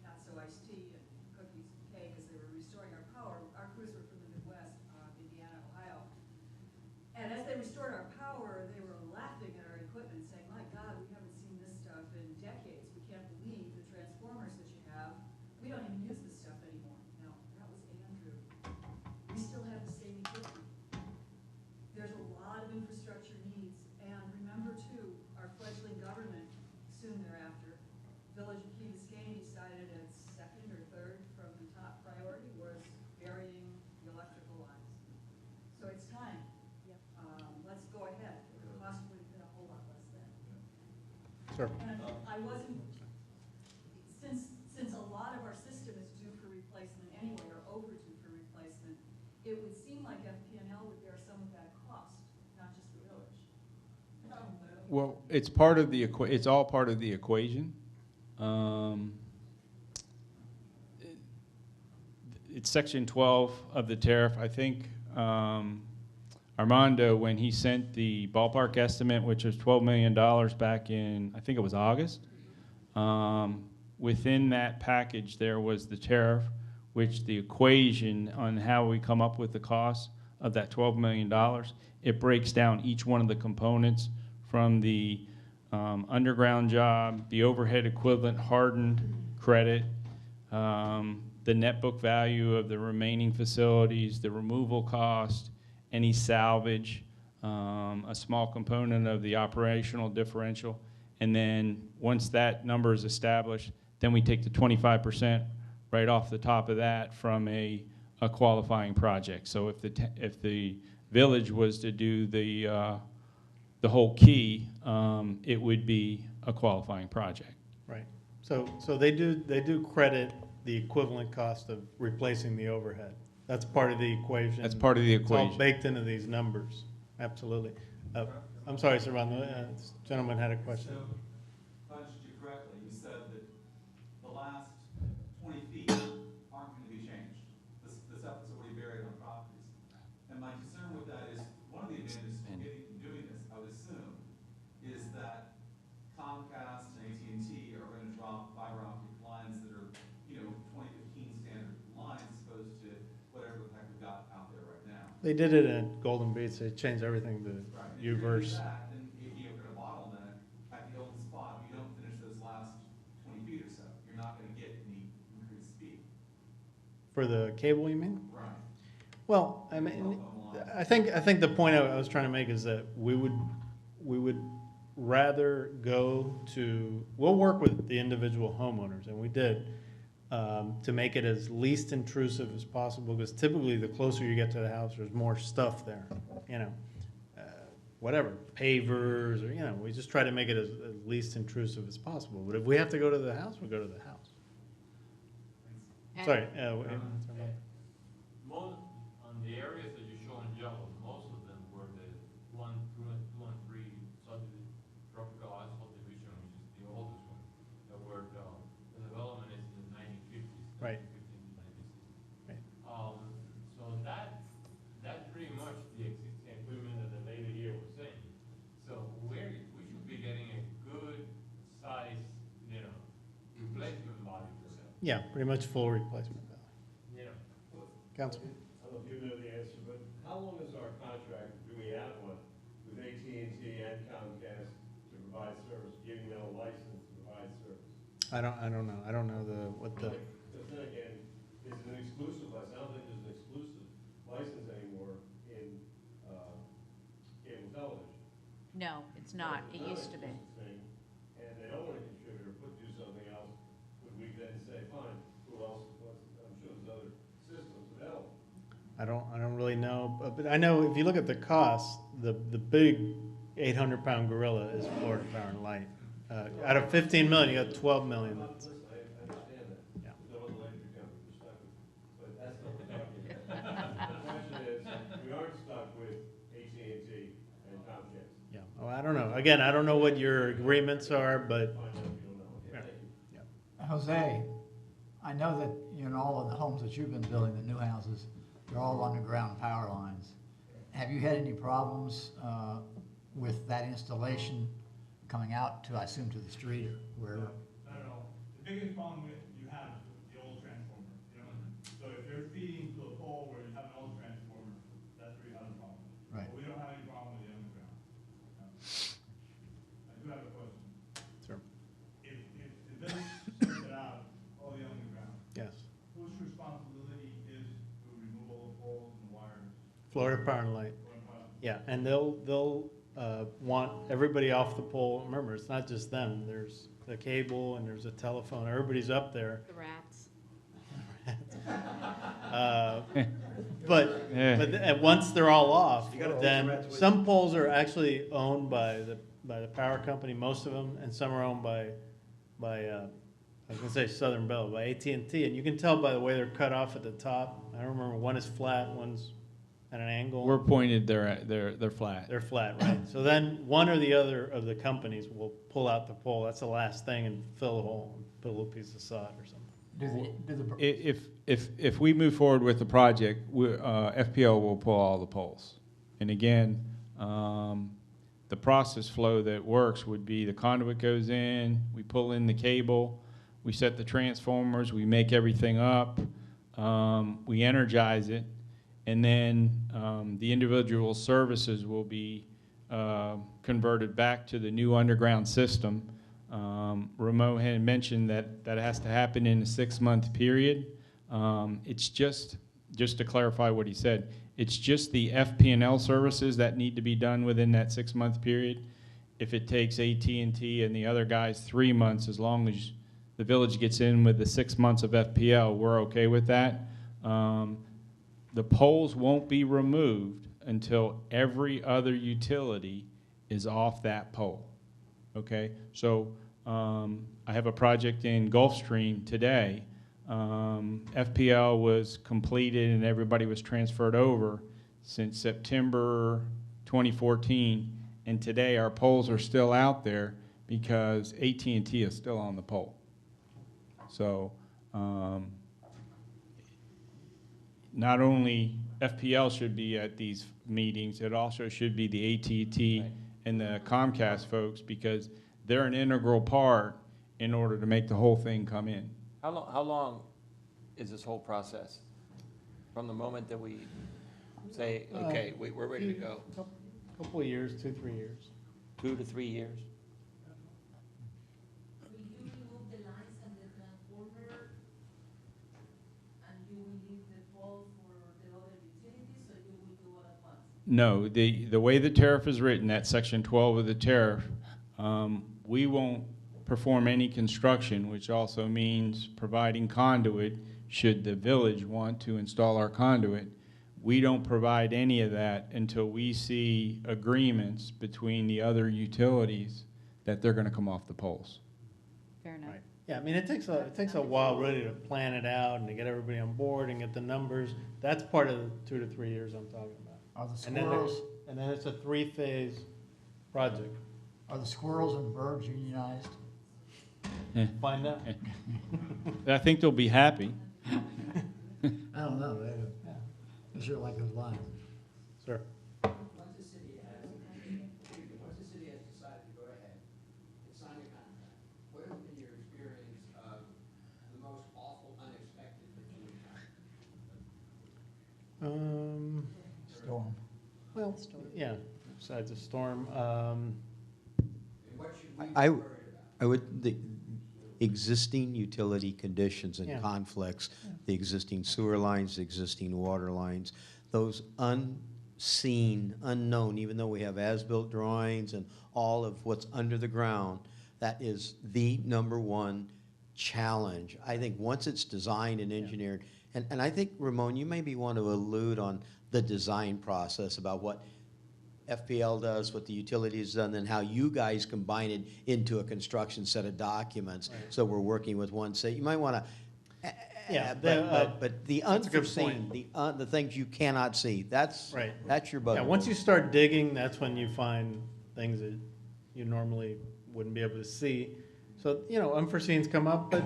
not so iced tea and cookies and cake as they were restoring our power. Our crews were from the Midwest, Indiana, Ohio. And as they restored our power, they were laughing at our equipment, saying, "My God, we haven't seen this stuff in decades. We can't believe the transformers that you have. We don't even use this stuff anymore." No, that was Andrew. We still have the same equipment. There's a lot of infrastructure needs, and remember too, our fledgling government soon thereafter, Village of Key Biscayne decided its second or third from the top priority was burying the electrical lines. So it's time. Let's go ahead. The cost would have been a whole lot less then. Sure. And I wasn't, since a lot of our system is due for replacement anyway, or overdue for replacement, it would seem like FPNL would bear some of that cost, not just the village. Well, it's part of the it's all part of the equation. It's section 12 of the tariff. I think Armando, when he sent the ballpark estimate, which was $12 million back in, I think it was August, within that package there was the tariff, which the equation on how we come up with the cost of that $12 million, it breaks down each one of the components from the underground job, the overhead equivalent hardened credit, the net book value of the remaining facilities, the removal cost, any salvage, a small component of the operational differential, and then once that number is established, then we take the 25% right off the top of that from a qualifying project. So if the village was to do the whole key, it would be a qualifying project. Right. So they do credit the equivalent cost of replacing the overhead. That's part of the equation. That's part of the It's all equation. baked into these numbers. Absolutely. I'm sorry, Sir Ron, this gentleman had a question. So, if I understood you correctly, you said that the last 20 feet aren't going to be changed. The stuff that's already buried on properties. And my concern with that is, one of the advantages from doing this, I would assume, is that Comcast and AT&T are going to drop fiber optic lines that are, 2015 standard lines as opposed to whatever the heck we've got out there right now. They did it at Golden Beach. They changed everything to Right. If you're gonna do U-verse. that, then if you're gonna bottleneck at the old spot, if you don't finish those last 20 feet or so, you're not gonna get any increased speed. For the cable, you mean? Right. Well, I mean, I think the point I was trying to make is that we would rather go to, we'll work with the individual homeowners, and we did, to make it as least intrusive as possible, because typically the closer you get to the house, there's more stuff there, whatever, pavers, or, we just try to make it as least intrusive as possible. But if we have to go to the house, we go to the house. And- Sorry. Most, on the areas that you show in yellow, most of them were the 1, 2, and 3 tropical asphalt division, which is the oldest one, that were, the development is in the 1950s. Right. 1950 to 1960. Right. So that's pretty much the existing equipment that the lady here was saying. So we should be getting a good size, replacement body for that. Yeah, pretty much full replacement value. Councilman? I don't know if you know the answer, but how long is our contract, do we have one, with AT&T and Comcast to provide service, giving them a license to provide service? I don't know. I don't know what the. Because then again, is it an exclusive license? I don't think there's an exclusive license anymore in cable television. No, it's not. It used to be. And they don't want to contribute or do something else, would we then say, fine, who else, I'm sure there's other systems available. I don't really know, but I know if you look at the cost, the big 800-pound gorilla is Florida Power and Light. Out of 15 million, you got 12 million. Listen, I understand that. Yeah. There's no other electric company we're stuck with, but that's not what we're talking about. The question is, we aren't stuck with AT&T and Comcast. Yeah. Oh, I don't know. Again, I don't know what your agreements are, but Find out if you don't know. Yeah, thank you. Jose, I know that in all of the homes that you've been building, the new houses, they're all underground power lines. Have you had any problems with that installation coming out to, I assume, to the street or wherever? I don't know. The biggest problem you have is the old transformer, So if you're feeding to a pole where you have an old transformer, that's where you have a problem. Right. But we don't have any problem with the underground. I do have a question. sure. If the village sorts it out, all the underground, Yes. whose responsibility is to remove all the poles and wires? Florida Power and Light. Yeah, and they'll want everybody off the pole. Remember, it's not just them. There's the cable and there's a telephone. Everybody's up there. The rats. But once they're all off, You gotta take the then rats with some poles are actually owned by the power company, most of them, and some are owned by I was gonna say Southern Bell, by AT&T, and you can tell by the way they're cut off at the top. I don't remember, one is flat, one's at an angle. We're pointed, they're flat. They're flat, right? So then one or the other of the companies will pull out the pole. That's the last thing, and fill a hole, and put a little piece of sod or something. If we move forward with the project, FPL will pull all the poles. And again, the process flow that works would be the conduit goes in, we pull in the cable, we set the transformers, we make everything up. we energize it, and then the individual services will be converted back to the new underground system. Ramon had mentioned that that has to happen in a 6-month period. It's just to clarify what he said, it's just the FP&L services that need to be done within that 6-month period. If it takes AT&T and the other guys 3 months, as long as the village gets in with the 6 months of FPL, we're okay with that. The poles won't be removed until every other utility is off that pole. Okay, so I have a project in Gulfstream today. FPL was completed and everybody was transferred over since September 2014, and today our poles are still out there because AT&T is still on the pole. So not only FPL should be at these meetings, it also should be the AT&T and the Comcast folks, because they're an integral part in order to make the whole thing come in. How long is this whole process? From the moment that we say, okay, we're ready to go? Couple of years, 2-3 years. 2 to 3 years? Will you remove the lines and the transformer, and you will leave the pole for the other utilities, or you will do all at once? No, the way the tariff is written, that section 12 of the tariff, we won't perform any construction, which also means providing conduit should the village want to install our conduit. We don't provide any of that until we see agreements between the other utilities that they're going to come off the poles. Fair enough. Right. Yeah, I mean, it takes a while really to plan it out and to get everybody on board and get the numbers. That's part of the 2 to 3 years I'm talking about. Are the And then squirrels, and then it's a 3-phase project. are the squirrels and birds unionized? Find out. I think they'll be happy. I don't know, they sure like those lines. Sir. Once the city has decided to go ahead and sign a contract, what has been your experience of the most awful, unexpected that you encountered? Storm. Well, yeah, besides the storm. And what should we be worried about? I would, the existing utility conditions and Yeah. conflicts, the existing sewer lines, the existing water lines, those unseen, unknown, even though we have as-built drawings and all of what's under the ground, that is the #1 challenge. I think once it's designed and engineered, and I think, Ramon, you maybe want to allude on the design process about what FPL does, what the utilities done, and how you guys combine it into a construction set of documents. Right. So we're working with one set. You might want to, Yeah, but the that's a good unforeseen, the things you cannot see, that's Right. that's your bug. Yeah, once you start digging, that's when you find things that you normally wouldn't be able to see. So, unforeseens come up, but,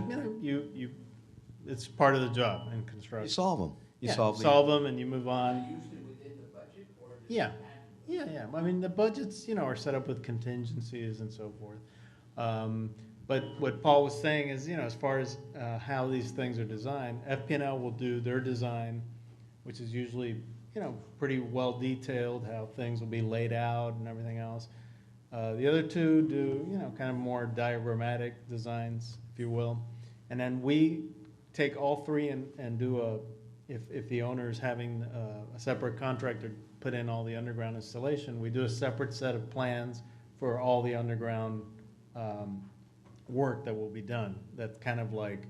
it's part of the job in You construction. solve them. You Yeah, solve them and you move on. Usually within the budget, or does it Yeah. have to be? Yeah. I mean, the budgets, are set up with contingencies and so forth. But what Paul was saying is, as far as how these things are designed, FP&L will do their design, which is usually, pretty well detailed, how things will be laid out and everything else. The other two do, kind of more diagrammatic designs, if you will. And then we take all three and do if the owner is having a separate contractor put in all the underground installation, we do a separate set of plans for all the underground work that will be done. That kind of like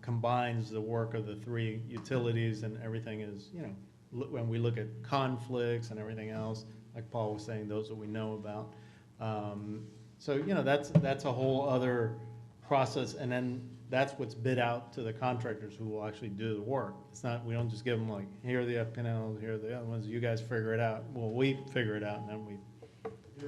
combines the work of the 3 utilities, and everything is, when we look at conflicts and everything else, like Paul was saying, those that we know about. So, that's a whole other process, and then that's what's bid out to the contractors who will actually do the work. It's not, we don't just give them like, here are the FPNLs, here are the other ones, you guys figure it out. Well, we figure it out, and then we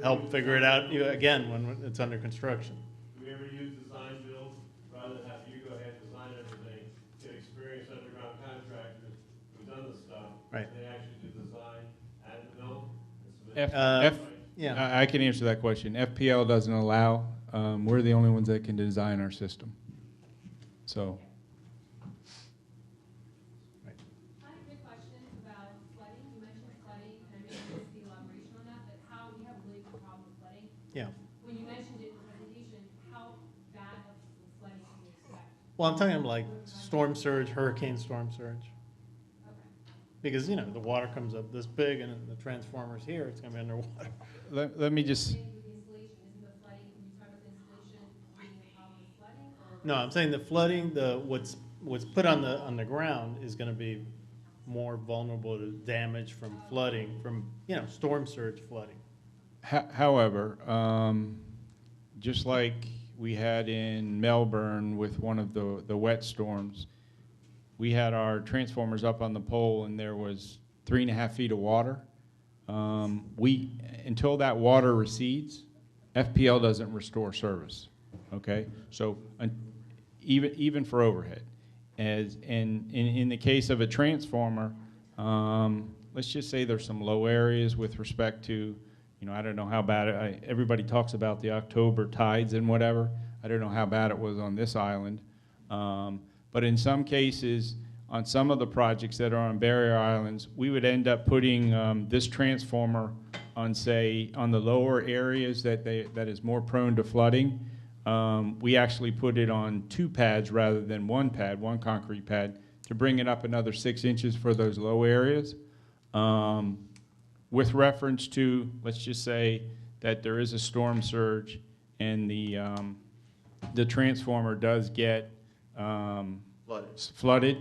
help figure it out again when it's under construction. Do we ever use design builds rather than have you go ahead and design everything, get experienced underground contractors who've done the stuff? Right. They actually do design, add the build, and F, submit. F, Yeah. I can answer that question. FPL doesn't allow, we're the only ones that can design our system. So, Well, I'm talking like storm surge, hurricane storm surge. Because, you know, the water comes up this big and then the transformer's here, it's gonna be underwater. Let me just, With the installation, isn't the flooding, when you talk about the installation, being a problem with flooding, or? No, I'm saying the flooding, what's put on the ground is gonna be more vulnerable to damage from flooding, from, you know, storm surge flooding. however, just like we had in Melbourne with one of the wet storms, we had our transformers up on the pole and there was 3.5 feet of water. Until that water recedes, FPL doesn't restore service, okay? So even for overhead. In the case of a transformer, let's just say there's some low areas with respect to, you know, I don't know how bad everybody talks about the October tides and whatever. I don't know how bad it was on this island. But in some cases, on some of the projects that are on barrier islands, we would end up putting this transformer on, say, on the lower areas that is more prone to flooding. We actually put it on 2 pads rather than 1 pad, 1 concrete pad, to bring it up another 6 inches for those low areas. With reference to, let's just say that there is a storm surge and the transformer does get flooded.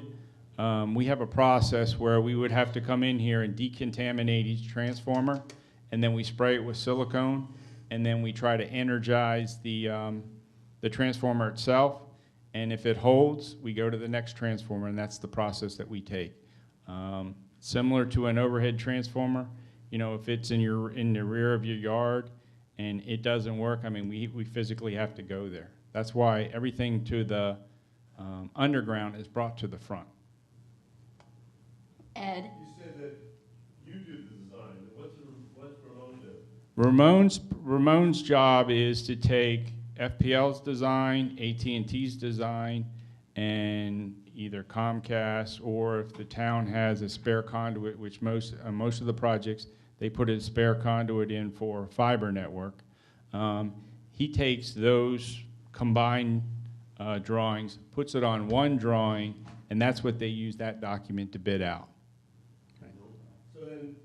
We have a process where we would have to come in here and decontaminate each transformer, and then we spray it with silicone, and then we try to energize the transformer itself, and if it holds, we go to the next transformer, and that's the process that we take. Similar to an overhead transformer, you know, if it's in the rear of your yard and it doesn't work, I mean, we physically have to go there. That's why everything to the underground is brought to the front. Ed? You said that you do the design. What's Ramon do? Ramon's job is to take FPL's design, AT&T's design, and either Comcast, or if the town has a spare conduit, which most of the projects, they put a spare conduit in for fiber network. He takes those combined drawings, puts it on one drawing, and that's what they use that document to bid out. So then,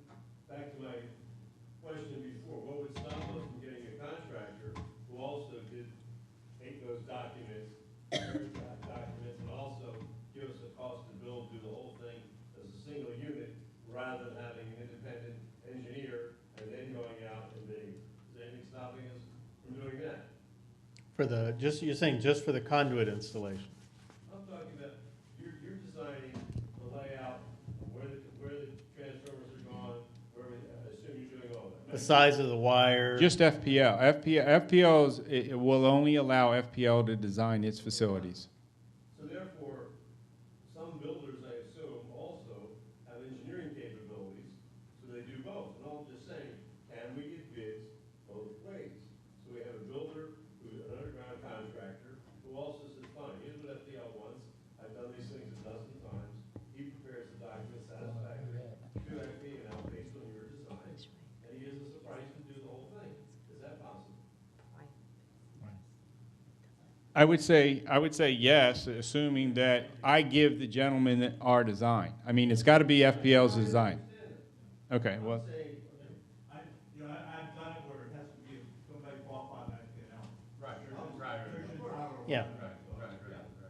back to my question before, what would stop us from getting a contractor who also did take those documents, and also give us a cost to build, do the whole thing as a single unit, rather than having an independent engineer and then going out and bidding? Is there anything stopping us from doing that? For the, you're saying just for the conduit installation? I'm talking about, you're designing the layout, where the transformers are going, I assume you're doing all that. The size of the wire? Just FPL. It will only allow FPL to design its facilities. So therefore, some builders, I assume, also have engineering capabilities, so they do both. And I'm just saying, can we get bids both ways? So we have a builder who's an underground contractor who also says, fine, here's what FPL wants. I've done these things a dozen times. He prepares the document satisfactory to FPL based on your design, and he gives us a price to do the whole thing. Is that possible? I would say yes, assuming that I give the gentleman our design. I mean, it's got to be FPL's design. Okay, well. I've done it where it has to be somebody qualified by FPL. Right. Yeah.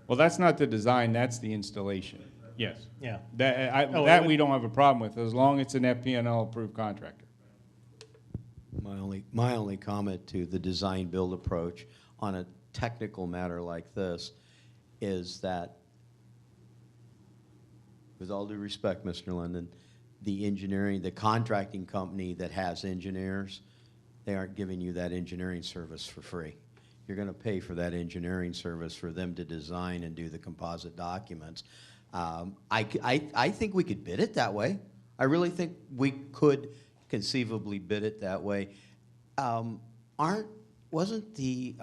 Well, that's not the design, that's the installation. Yes. Yeah. That we don't have a problem with, as long as it's an FPL approved contractor. My only comment to the design build approach on a technical matter like this is that, with all due respect, Mr. London, the contracting company that has engineers, they aren't giving you that engineering service for free. You're going to pay for that engineering service for them to design and do the composite documents. I think we could bid it that way. I really think we could conceivably bid it that way. Wasn't the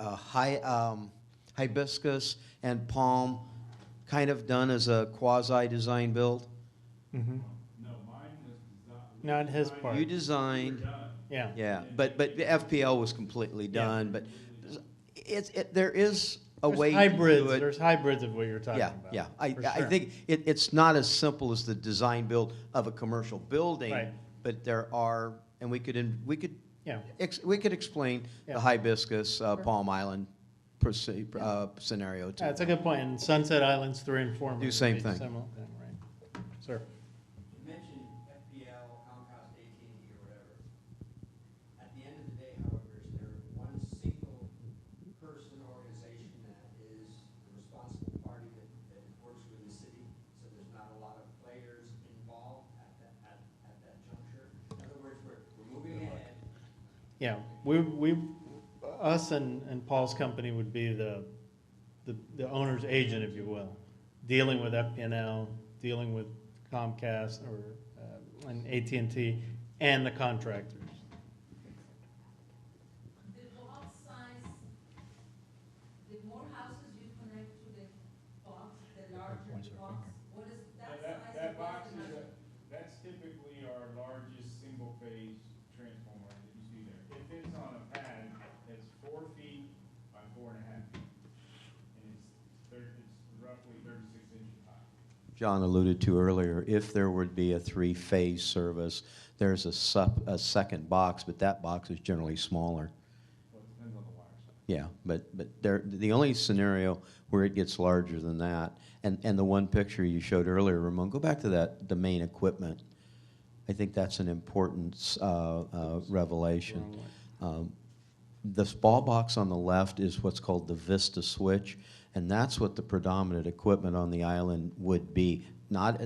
hibiscus and palm kind of done as a quasi-design build? Mm-hmm. No, mine was designed. Not his part. You designed. Yeah. Yeah, but the FPL was completely done. But there is a There's way to hybrids, do it. there's hybrids of what you're talking Yeah, about. yeah. I for I sure. think it's not as simple as the design build of a commercial building. Right. But there are, and we could Yeah. we could explain Yeah. the hibiscus, Palm Island scenario too. Yeah, it's a good point. And Sunset Islands 3 and 4 Do same would be thing. similar thing, right? Sir. You mentioned FPL, Comcast, AT&T, or whatever. At the end of the day, however, is there one single person, organization that is the responsible party that works with the city? So there's not a lot of players involved at that juncture? In other words, we're moving ahead. Yeah, us and Paul's company would be the owner's agent, if you will, dealing with FPNL, dealing with Comcast and AT&T, and the contractors. The box size, the more houses you connect to the box, the larger the box. What is that size? That and box what's the is, measure? that's typically our largest single-phase transformer that you see there. It fits on a pad that's 4 feet by 4.5 feet. And it's roughly 36 inches high. John alluded to earlier, if there would be a 3-phase service, there's a second box, but that box is generally smaller. Well, it depends on the wire size. Yeah, but the only scenario where it gets larger than that, and the one picture you showed earlier, Ramon, go back to that, the main equipment. I think that's an important revelation. The ball box on the left is what's called the Vista switch, and that's what the predominant equipment on the island would be, not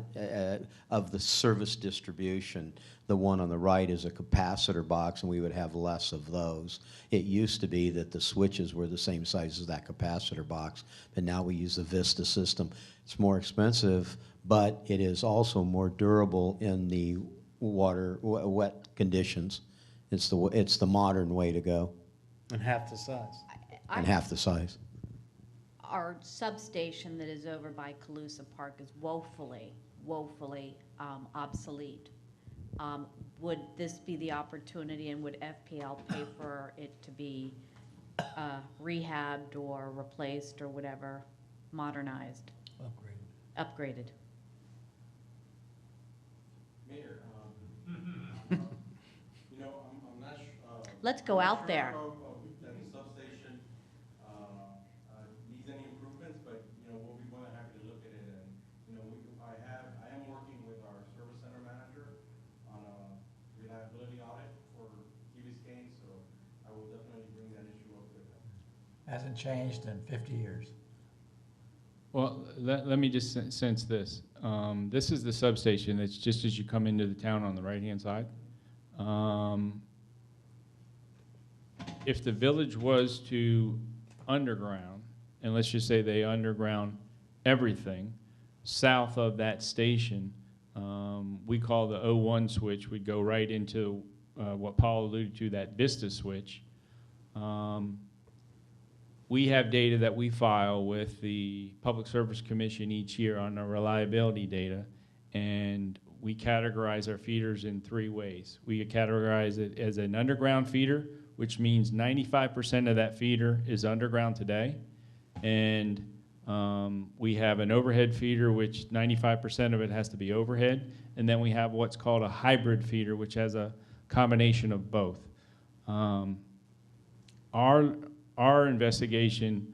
of the service distribution. The one on the right is a capacitor box, and we would have less of those. It used to be that the switches were the same size as that capacitor box, but now we use the Vista system. It's more expensive, but it is also more durable in the wet conditions. It's the modern way to go, And half the size. and half the size. Our substation that is over by Calusa Park is woefully obsolete. Would this be the opportunity, and would FPL pay for it to be rehabbed or replaced or whatever, modernized, upgraded? Mayor, you know, I'm not sure. Let's go out there. That the substation needs any improvements, but, you know, we'll be more than happy to look at it. And, you know, I am working with our service center manager on a reliability audit for Biscayne, so I will definitely bring that issue up with them. Hasn't changed in 50 years. Well, let me just sense this. This is the substation. It's just as you come into the town on the right-hand side. If the village was to underground, and let's just say they underground everything south of that station, we call the 01 switch, would go right into what Paul alluded to, that Vista switch. We have data that we file with the Public Service Commission each year on our reliability data, and we categorize our feeders in 3 ways. We categorize it as an underground feeder, which means 95% of that feeder is underground today, and we have an overhead feeder, which 95% of it has to be overhead, and then we have what's called a hybrid feeder, which has a combination of both. Our investigation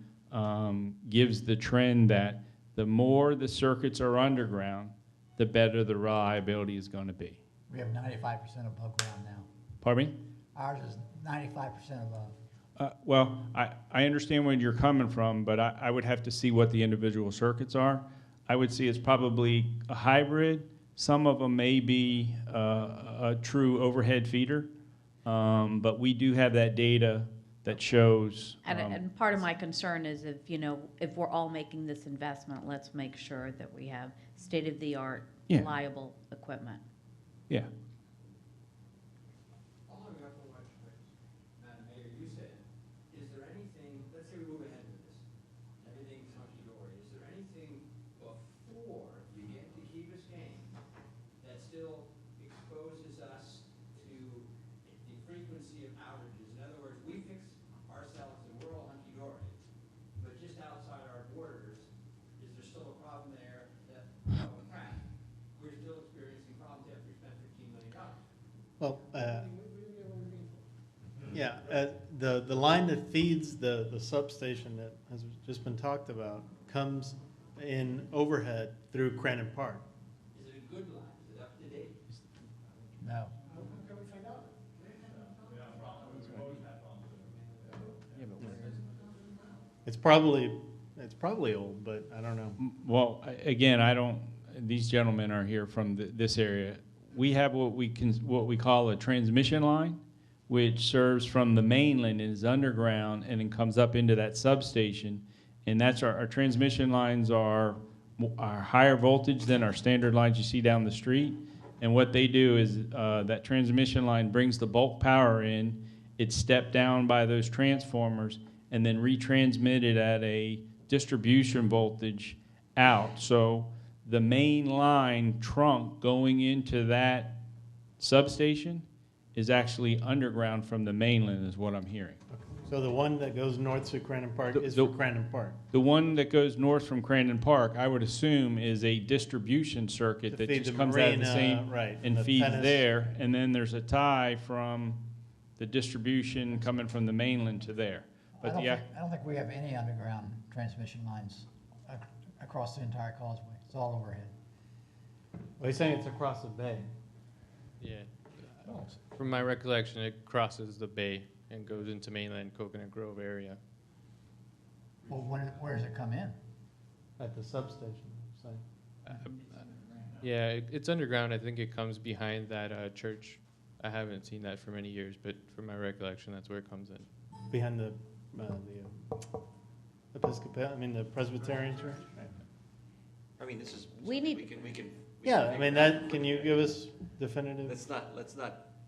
gives the trend that the more the circuits are underground, the better the reliability is going to be. We have 95% above ground now. Pardon me? Ours is 95% above. Well, I understand where you're coming from, but I would have to see what the individual circuits are. I would see it's probably a hybrid. Some of them may be a true overhead feeder, but we do have that data that shows. And part of my concern is if we're all making this investment, let's make sure that we have state-of-the-art, Yeah. reliable equipment. Yeah. Following up on what Madam Mayor, you said, is there anything, let's say we move ahead with this, everything's hunky-dory, is there anything before you get to Key Biscayne that still exposes us to the frequency of outages? In other words, we fix ourselves and we're all hunky-dory, but just out The line that feeds the substation that has just been talked about comes in overhead through Crandon Park. Is it a good line? Is it up to date? No. It's probably old, but I don't know. Well, again, I don't, these gentlemen are here from this area. We have what we call a transmission line, which serves from the mainland and is underground and then comes up into that substation. And that's our transmission lines are higher voltage than our standard lines you see down the street. And what they do is that transmission line brings the bulk power in, it's stepped down by those transformers, and then retransmitted at a distribution voltage out. So the main line trunk going into that substation is actually underground from the mainland, is what I'm hearing. So the one that goes north to Crandon Park is for Crandon Park. The one that goes north from Crandon Park, I would assume, is a distribution circuit To that feed just the comes out of the marina, same right, and the feeds tennis. there, and then there's a tie from the distribution coming from the mainland to there. But I don't think we have any underground transmission lines across the entire causeway. It's all overhead. Well, he's saying it's across the bay. Yeah. From my recollection, it crosses the bay and goes into mainland Coconut Grove area. Well, where does it come in? At the substation, I'm saying. Yeah, it's underground. I think it comes behind that church. I haven't seen that for many years, but from my recollection, that's where it comes in. Behind the Episcopal, I mean the Presbyterian church. Right. I mean, this is. We need- We can. Yeah, I mean that. Can you give us definitive? Let's not.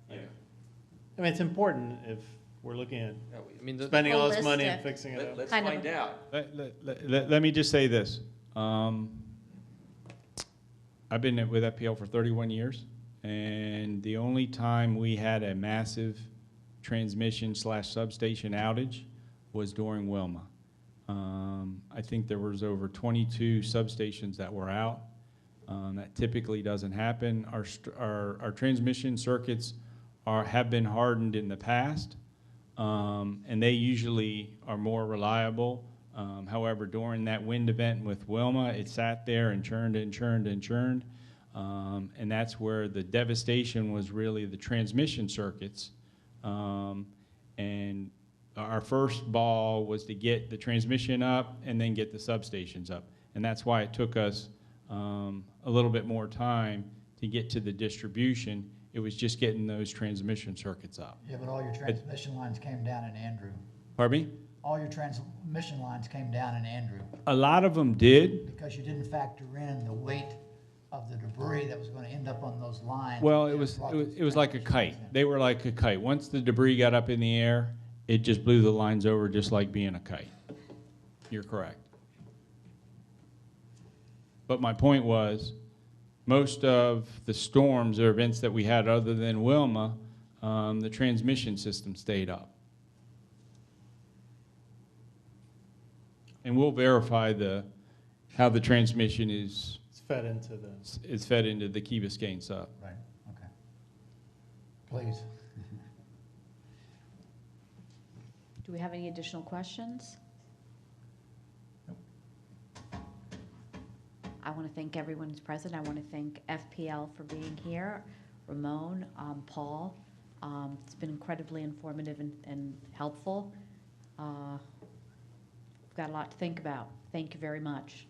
I mean, it's important if we're looking at I mean, spending all this money and Holistic. fixing it up. Let's Kind of- find out. Let me just say this. I've been with FPL for 31 years, and the only time we had a massive transmission/substation outage was during Wilma. I think there was over 22 substations that were out. That typically doesn't happen. Our transmission circuits have been hardened in the past, and they usually are more reliable. However, during that wind event with Wilma, it sat there and churned and churned and churned, and that's where the devastation was really the transmission circuits. And our first ball was to get the transmission up and then get the substations up. And that's why it took us a little bit more time to get to the distribution. It was just getting those transmission circuits up. Yeah, but all your transmission lines came down in Andrew. Pardon me? All your transmission lines came down in Andrew A lot of them did. because you didn't factor in the weight of the debris that was going to end up on those lines. Well, it was like a kite. They were like a kite. Once the debris got up in the air, it just blew the lines over just like being a kite. You're correct. But my point was, most of the storms or events that we had other than Wilma, the transmission system stayed up. And we'll verify how the transmission is fed into the Key Biscayne sub. Right, okay. Please. Do we have any additional questions? I want to thank everyone who's present. I want to thank FPL for being here, Ramon, Paul. It's been incredibly informative and helpful. We've got a lot to think about. Thank you very much.